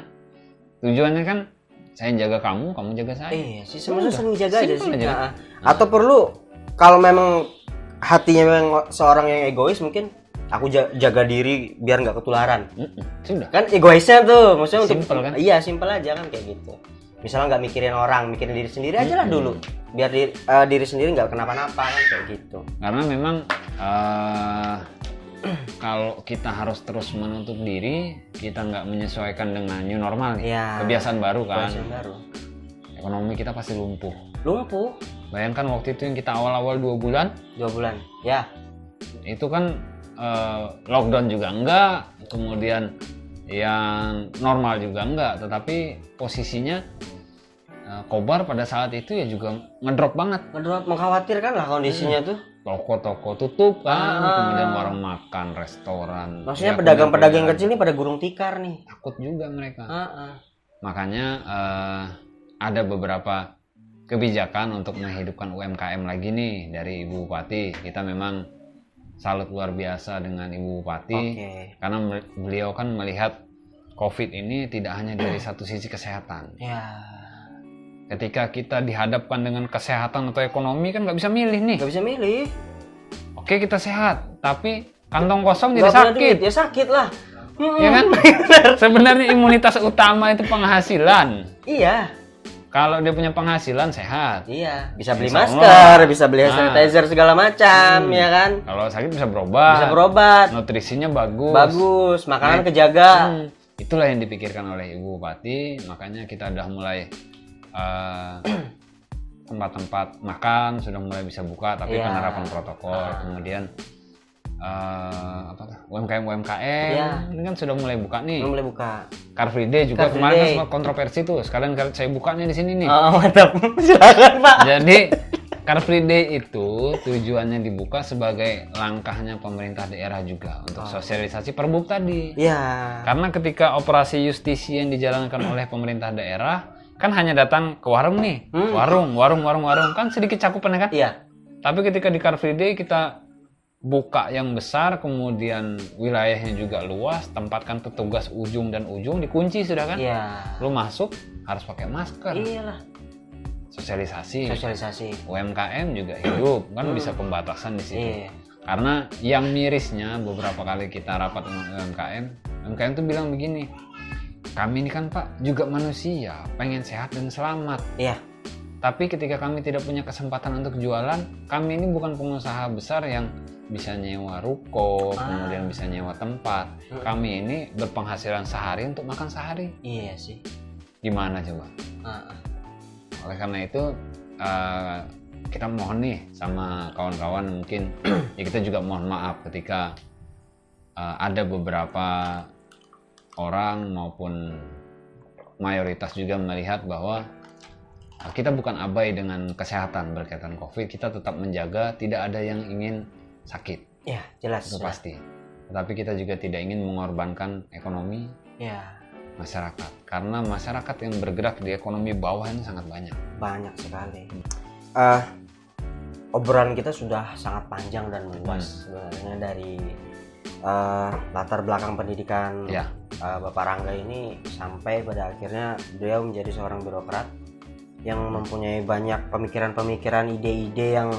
tujuannya kan saya jaga kamu jaga saya. Iya sih, sebenarnya saling jaga aja sih. Aja. Atau perlu kalau memang hatinya memang seorang yang egois, mungkin aku jaga diri biar nggak ketularan. Sudah. Kan egoisnya tuh, maksudnya untuk simple kan? Iya, simpel aja kan kayak gitu. Misalnya nggak mikirin orang, mikirin diri sendiri aja lah dulu. Biar diri sendiri nggak kenapa-napa kan kayak gitu. Karena memang kalau kita harus terus menutup diri, kita nggak menyesuaikan dengan new normal nih, kebiasaan baru kan. Kebiasaan baru. Ekonomi kita pasti lumpuh. Bayangkan waktu itu yang kita awal-awal 2 bulan. 2 bulan, ya. Itu kan lockdown juga enggak, kemudian yang normal juga enggak, tetapi posisinya Kobar pada saat itu ya juga ngedrop banget. Mengkhawatirkan lah kondisinya tuh. Toko-toko tutup kan, kemudian warung makan, restoran. Maksudnya pedagang-pedagang kecil ini pada gulung tikar nih. Takut juga mereka. Makanya ada beberapa kebijakan untuk menghidupkan UMKM lagi nih dari Ibu Bupati. Kita memang salut luar biasa dengan Ibu Bupati, karena beliau kan melihat COVID ini tidak hanya dari satu sisi kesehatan. Ketika kita dihadapkan dengan kesehatan atau ekonomi kan nggak bisa milih nih. Nggak bisa milih. Oke, kita sehat, tapi kantong kosong jadi sakit. Ya sakit lah. Ya kan? Sebenarnya imunitas utama itu penghasilan. Iya. Kalau dia punya penghasilan sehat. Iya. Bisa beli masker, bisa beli sanitizer segala macam, ya kan? Kalau sakit bisa berobat. Bisa berobat. Nutrisinya bagus. Bagus, makanan kejaga. Itulah yang dipikirkan oleh Ibu Bupati. Makanya kita udah mulai tempat-tempat makan sudah mulai bisa buka, tapi penerapan protokol. Kemudian UMKM Iya. ini kan sudah mulai buka nih. Belum boleh buka. Car Free Day juga Car Free kemarin kan Day. sempat kontroversi tuh. Sekalian saya buka nih di sini nih. Oh, mantap. Silakan, Pak. Jadi Car Free Day itu tujuannya dibuka sebagai langkahnya pemerintah daerah juga untuk sosialisasi perbuk tadi. Iya. Karena ketika operasi justisi yang dijalankan oleh pemerintah daerah kan hanya datang ke warung nih, warung kan sedikit cakupannya kan. Iya. Tapi ketika di Car Free Day kita buka yang besar, kemudian wilayahnya juga luas, tempatkan petugas ujung dan ujung, dikunci sudah kan? Iya. Lu masuk harus pakai masker. Iyalah. Sosialisasi. UMKM juga hidup kan bisa pembatasan di situ. Iya. Karena yang mirisnya beberapa kali kita rapat dengan UMKM tuh bilang begini, kami ini kan Pak juga manusia, pengen sehat dan selamat. Iya. Tapi ketika kami tidak punya kesempatan untuk jualan, kami ini bukan pengusaha besar yang bisa nyewa ruko, kemudian bisa nyewa tempat. Kami ini berpenghasilan sehari untuk makan sehari. Iya sih. Gimana coba? Oleh karena itu kita mohon nih sama kawan-kawan mungkin ya kita juga mohon maaf ketika ada beberapa orang maupun mayoritas juga melihat bahwa kita bukan abai dengan kesehatan berkaitan COVID, kita tetap menjaga, tidak ada yang ingin sakit. Ya, jelas. Itu pasti. Tetapi kita juga tidak ingin mengorbankan ekonomi masyarakat. Karena masyarakat yang bergerak di ekonomi bawah ini sangat banyak. Banyak sekali. Obrolan kita sudah sangat panjang dan luas sebenarnya dari latar belakang pendidikan Bapak Rangga ini sampai pada akhirnya beliau menjadi seorang birokrat yang mempunyai banyak pemikiran-pemikiran, ide-ide yang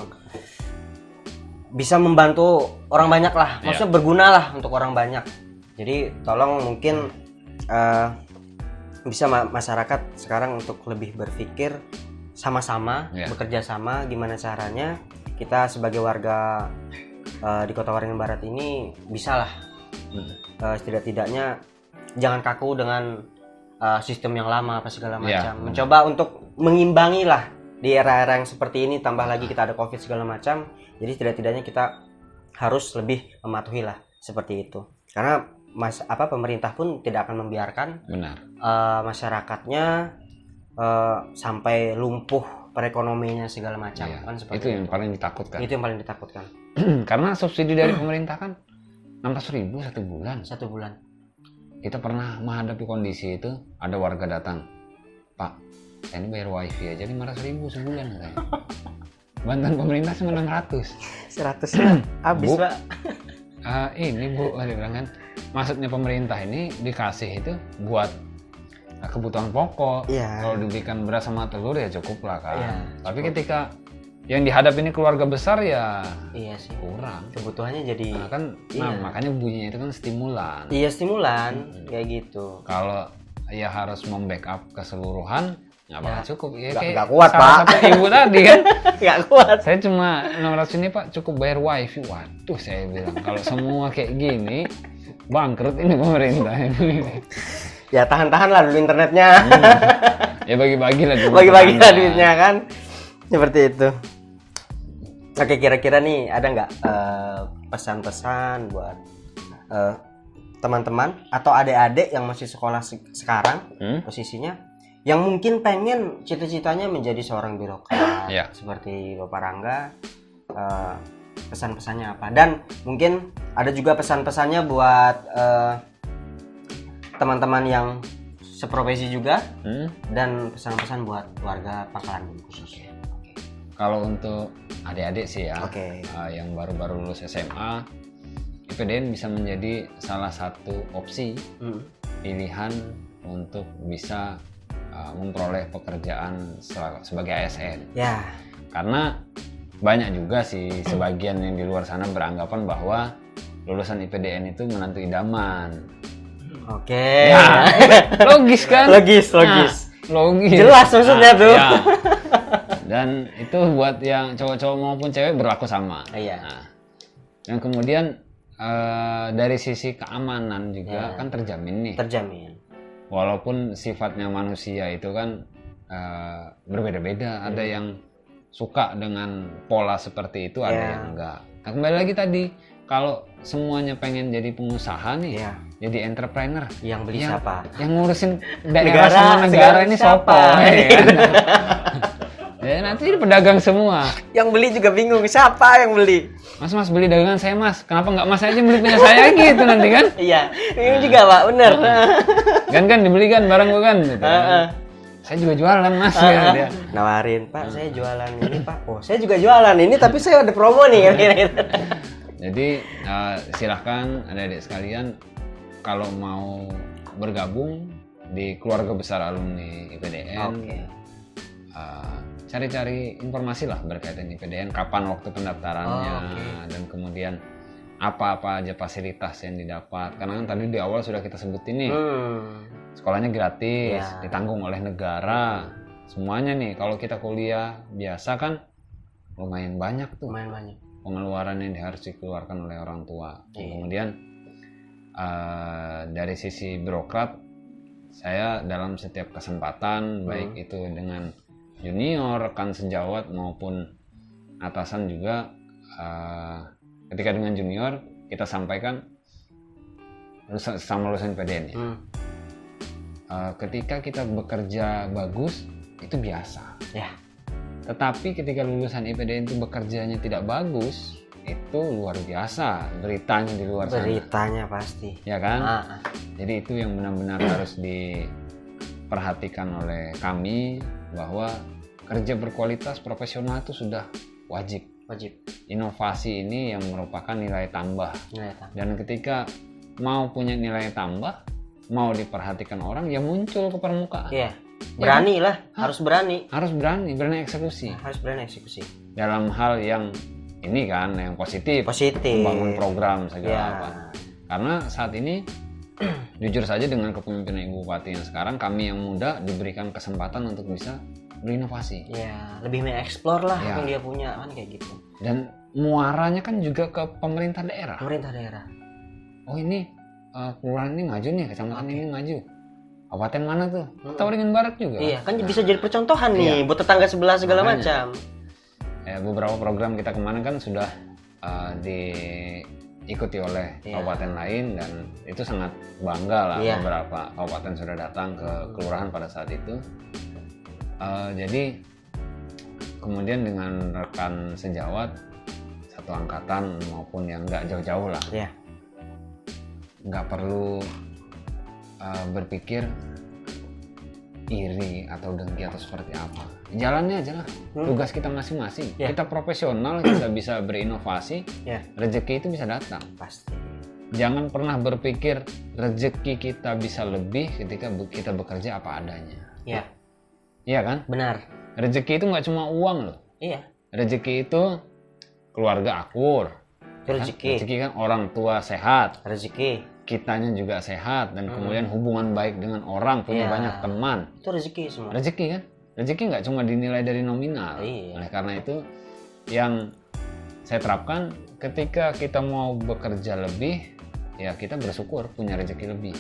bisa membantu orang banyak lah, maksudnya berguna lah untuk orang banyak. Jadi tolong mungkin bisa masyarakat sekarang untuk lebih berpikir sama-sama, bekerja sama, gimana caranya kita sebagai warga di Kota Waringin Barat ini bisa lah setidak-tidaknya jangan kaku dengan sistem yang lama apa segala macam. Mencoba untuk mengimbangi lah di era-era yang seperti ini, tambah lagi kita ada COVID segala macam. Jadi setidak-tidaknya kita harus lebih mematuhi lah seperti itu. Karena pemerintah pun tidak akan membiarkan masyarakatnya sampai lumpuh perekonomiannya segala macam kan seperti itu yang paling ditakutkan. Itu yang paling ditakutkan. Karena subsidi dari pemerintah kan 600.000 satu bulan. Satu bulan. Kita pernah menghadapi kondisi itu, ada warga datang, Pak, saya ini bayar wifi aja 500.000 sebulan katanya. Bantuan pemerintah cuma 600. 100 habis, Pak. Ini Bu, dia bilang kan, maksudnya pemerintah ini dikasih itu buat kebutuhan pokok. Kalau diberikan beras sama telur ya cukup lah kan. Tapi ketika yang dihadapi ini keluarga besar ya kurang. Kebutuhannya jadi makanya bunyinya itu kan stimulan. Iya, stimulan kayak gitu. Kalau ya harus membackup keseluruhan nggak bakal cukup. Ya, nggak kuat, Pak. Satu ibu tadi kan nggak kuat. Saya cuma 600 ini Pak cukup bayar wifi. Waduh, saya bilang kalau semua kayak gini bangkrut ini pemerintah. Ya tahan-tahan lah dulu internetnya. Ya bagi-bagi lah dulu. Bagi-bagi lah duitnya kan. Seperti itu. Oke, kira-kira nih ada nggak pesan-pesan buat teman-teman atau adik-adik yang masih sekolah sekarang posisinya, yang mungkin pengen cita-citanya menjadi seorang birokrat seperti Bapak Rangga, pesan-pesannya apa? Dan mungkin ada juga pesan-pesannya buat teman-teman yang seprofesi juga dan pesan-pesan buat warga Pangkalan Bun khususnya. Kalau untuk adik-adik sih ya, yang baru-baru lulus SMA, IPDN bisa menjadi salah satu opsi pilihan untuk bisa memperoleh pekerjaan sebagai ASN. Ya. Karena banyak juga sih sebagian yang di luar sana beranggapan bahwa lulusan IPDN itu menantu idaman. Oke. Ya, logis kan? Logis. Logis. Jelas maksudnya tuh. Ya. Dan itu buat yang cowok-cowok maupun cewek berlaku sama. Iya. Nah, yang kemudian dari sisi keamanan juga kan terjamin nih. Terjamin. Walaupun sifatnya manusia itu kan berbeda-beda. Ada yang suka dengan pola seperti itu, ada yang enggak. Nah, kembali lagi tadi kalau semuanya pengen jadi pengusaha nih, Iya. jadi entrepreneur, Yang beli siapa? yang ngurusin daerah sama negara ini siapa? sopo, ya kan? Ya nanti pedagang semua. Yang beli juga bingung, siapa yang beli? Mas beli dagangan saya mas, kenapa nggak mas aja beli punya saya gitu nanti kan? Iya, bingung juga Pak, bener. Kan dibeli kan barang gua kan gitu. Saya juga jualan mas gitu dia. Nawarin, Pak saya jualan ini Pak. Oh saya juga jualan ini tapi saya ada promo nih. Jadi silahkan adik-adik sekalian kalau mau bergabung di keluarga besar alumni IPDN. Oke. Cari-cari informasi lah berkaitan IPDN, kapan waktu pendaftarannya, dan kemudian apa-apa aja fasilitas yang didapat. Karena kan tadi di awal sudah kita sebutin nih, sekolahnya gratis, ditanggung oleh negara, semuanya nih. Kalau kita kuliah biasa kan lumayan banyak tuh, pengeluaran yang harus dikeluarkan oleh orang tua. Kemudian dari sisi birokrat, saya dalam setiap kesempatan, baik itu dengan junior, rekan sejawat maupun atasan juga, ketika dengan junior kita sampaikan sama lulusan IPDN ya. Ketika kita bekerja bagus itu biasa. Ya. Tetapi ketika lulusan IPDN itu bekerjanya tidak bagus, itu luar biasa beritanya di luar sana. Beritanya pasti. Ya kan? Jadi itu yang benar-benar harus diperhatikan oleh kami, bahwa kerja berkualitas profesional itu sudah wajib. Inovasi ini yang merupakan nilai tambah. Dan ketika mau punya nilai tambah, mau diperhatikan orang, ya muncul ke permukaan. Iya. Berani lah, harus berani. Berani eksekusi. Harus berani eksekusi. Dalam hal yang ini kan, yang positif. Membangun program segala apa. Karena saat ini jujur saja dengan kepemimpinan Ibu Bupati yang sekarang, kami yang muda diberikan kesempatan untuk bisa berinovasi. Ya, lebih mengeksplor lah yang dia punya kan kayak gitu. Dan muaranya kan juga ke pemerintah daerah. Oh ini kelurahan ini maju nih, kecamatan ini maju. Kabupaten mana tuh? Tawaringin Barat juga. Iya, kan bisa jadi percontohan nih buat tetangga sebelah segala macam. Ya, beberapa program kita kemarin kan sudah diikuti oleh kabupaten lain, dan itu sangat bangga lah beberapa kabupaten sudah datang ke kelurahan pada saat itu. Jadi kemudian dengan rekan sejawat satu angkatan maupun yang nggak jauh-jauh lah, nggak perlu berpikir iri atau dengki atau seperti apa. Jalannya aja lah, tugas kita masing-masing. Kita profesional, kita bisa berinovasi, rezeki itu bisa datang. Pasti. Jangan pernah berpikir rezeki kita bisa lebih ketika kita bekerja apa adanya. Iya kan? Benar. Rezeki itu nggak cuma uang loh. Iya. Rezeki itu keluarga akur. Rezeki kan orang tua sehat. Kitanya juga sehat, dan kemudian hubungan baik dengan orang, punya banyak teman. Itu rezeki semua. Rezeki kan? Rezeki nggak cuma dinilai dari nominal. Oleh karena itu yang saya terapkan, ketika kita mau bekerja lebih, ya kita bersyukur punya rezeki lebih.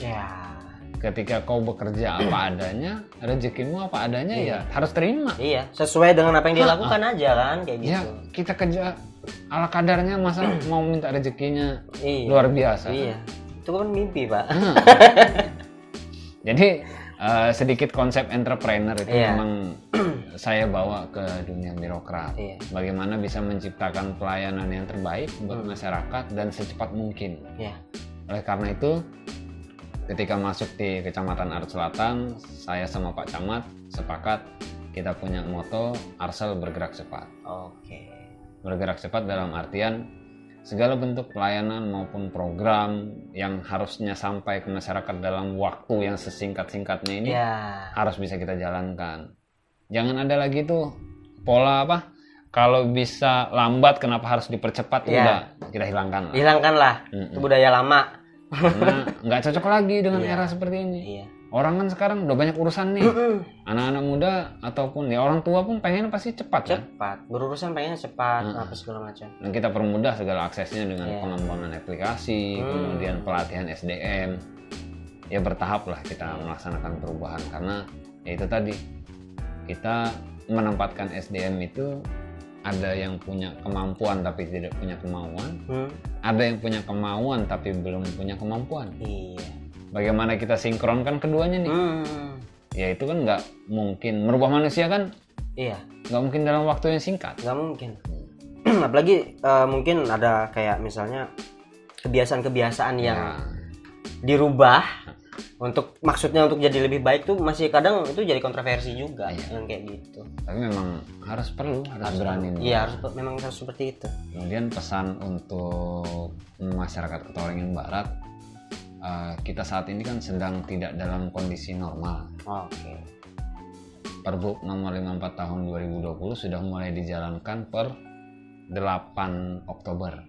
Ketika kau bekerja apa adanya, rezekimu apa adanya, ya harus terima. Sesuai dengan apa yang dia lakukan aja kan, kayak gitu. Ya, kita kerja ala kadarnya, masa mau minta rezekinya luar biasa. Itu kan mimpi, Pak. Jadi sedikit konsep entrepreneur itu memang saya bawa ke dunia birokrat. Bagaimana bisa menciptakan pelayanan yang terbaik buat masyarakat dan secepat mungkin. Oleh karena itu, ketika masuk di Kecamatan Arut Selatan, saya sama Pak Camat sepakat kita punya moto Arsel bergerak cepat. Bergerak cepat dalam artian segala bentuk pelayanan maupun program yang harusnya sampai ke masyarakat dalam waktu yang sesingkat-singkatnya ini harus bisa kita jalankan. Jangan ada lagi tuh pola apa, kalau bisa lambat kenapa harus dipercepat, udah kita hilangkan lah. Itu budaya lama. Karena nggak cocok lagi dengan era seperti ini. Orang kan sekarang udah banyak urusan nih. Anak-anak muda ataupun ya orang tua pun pengen pasti cepat. Berurusan pengennya cepat, apa segala macam. Dan kita permudah segala aksesnya dengan pengembangan aplikasi, kemudian pelatihan SDM. Ya bertahap lah kita melaksanakan perubahan, karena ya itu tadi, kita menempatkan SDM itu ada yang punya kemampuan tapi tidak punya kemauan, ada yang punya kemauan tapi belum punya kemampuan. Iya. Bagaimana kita sinkronkan keduanya nih? Ya itu kan nggak mungkin, merubah manusia kan Iya. nggak mungkin dalam waktu yang singkat. Nggak mungkin. Apalagi mungkin ada kayak misalnya kebiasaan-kebiasaan yang Ya, dirubah untuk maksudnya untuk jadi lebih baik tuh masih kadang itu jadi kontroversi juga yang kayak gitu. tapi memang harus berani. Iya, memang harus seperti itu. Kemudian pesan untuk masyarakat Ketolengan Barat, kita saat ini kan sedang tidak dalam kondisi normal. Oke. Pergub nomor 54 tahun 2020 sudah mulai dijalankan per 8 Oktober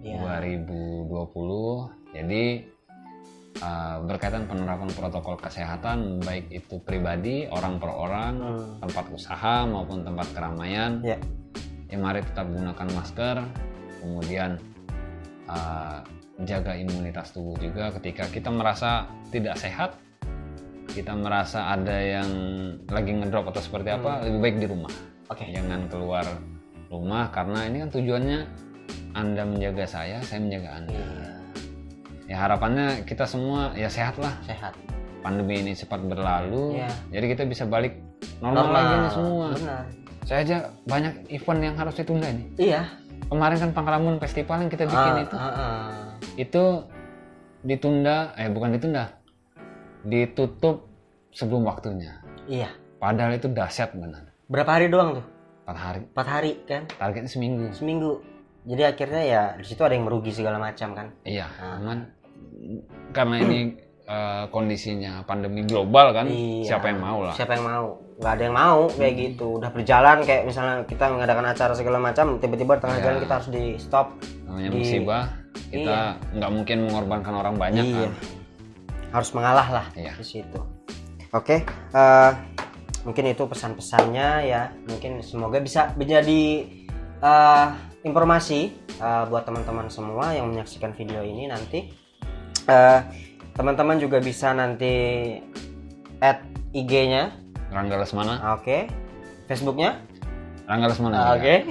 2020. Jadi berkaitan penerapan protokol kesehatan baik itu pribadi, orang per orang, tempat usaha maupun tempat keramaian. Ya, mari tetap gunakan masker. Kemudian jaga imunitas tubuh juga. Ketika kita merasa tidak sehat, kita merasa ada yang lagi ngedrop atau seperti apa, lebih baik di rumah. Jangan keluar rumah, karena ini kan tujuannya Anda menjaga saya menjaga Anda. Ya harapannya kita semua ya sehat lah. Sehat. Pandemi ini cepat berlalu, jadi kita bisa balik normal lagi nih semua. Benar. Saya aja banyak event yang harus ditunda nih. Iya. Kemarin kan Pangkalamun Festival yang kita bikin itu ditunda, bukan ditunda, ditutup sebelum waktunya. Iya. Padahal itu dahsyat benar. Berapa hari doang tuh? 4 hari. 4 hari kan? Targetnya seminggu. Seminggu. Jadi akhirnya ya di situ ada yang merugi segala macam kan? Iya. Karena ini kondisinya pandemi global kan, siapa yang mau lah? Siapa yang mau? Nggak ada yang mau kayak gitu. Udah berjalan kayak misalnya kita mengadakan acara segala macam, tiba-tiba di tengah jalan kita harus di stop. Namanya musibah, kita nggak mungkin mengorbankan orang banyak kan? Harus mengalah lah di situ. Oke, mungkin itu pesan-pesannya ya. Mungkin semoga bisa menjadi informasi buat teman-teman semua yang menyaksikan video ini nanti. Teman-teman juga bisa nanti add IG-nya Rangga Lesmana. Oke. Facebook-nya Rangga Lesmana. Oke.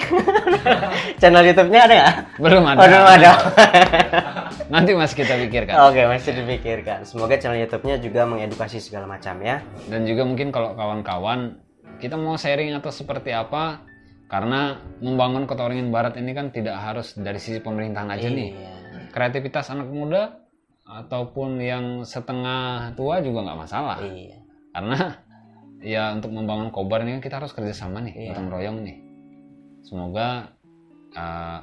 Channel YouTube-nya ada nggak? Belum ada. Belum ada. Nanti masih kita pikirkan. Oke, masih dipikirkan. Semoga channel YouTube-nya juga mengedukasi segala macam ya. Dan juga mungkin kalau kawan-kawan kita mau sharing atau seperti apa, karena membangun Kota Waringin Barat ini kan tidak harus dari sisi pemerintahan aja nih. Kreativitas anak muda ataupun yang setengah tua juga nggak masalah. Karena ya untuk membangun Kobar ini kan kita harus kerjasama nih, gotong royong nih. Semoga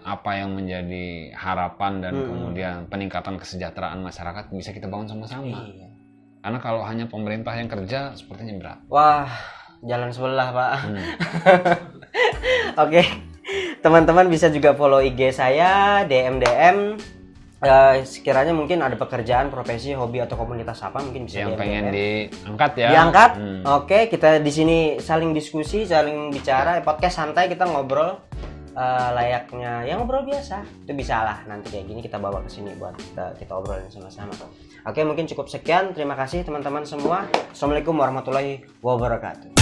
apa yang menjadi harapan dan kemudian peningkatan kesejahteraan masyarakat bisa kita bangun sama-sama. Karena kalau hanya pemerintah yang kerja sepertinya berat. Wah, jalan sebelah Pak. Oke, teman-teman bisa juga follow IG saya, DM. Sekiranya mungkin ada pekerjaan, profesi, hobi atau komunitas apa mungkin bisa yang pengen diangkat ya. Diangkat. Oke, kita di sini saling diskusi, saling bicara, podcast santai, kita ngobrol layaknya ya ngobrol biasa. Itu bisa lah nanti kayak gini kita bawa ke sini buat kita obrolin sama-sama. Oke, mungkin cukup sekian. Terima kasih teman-teman semua. Assalamualaikum warahmatullahi wabarakatuh.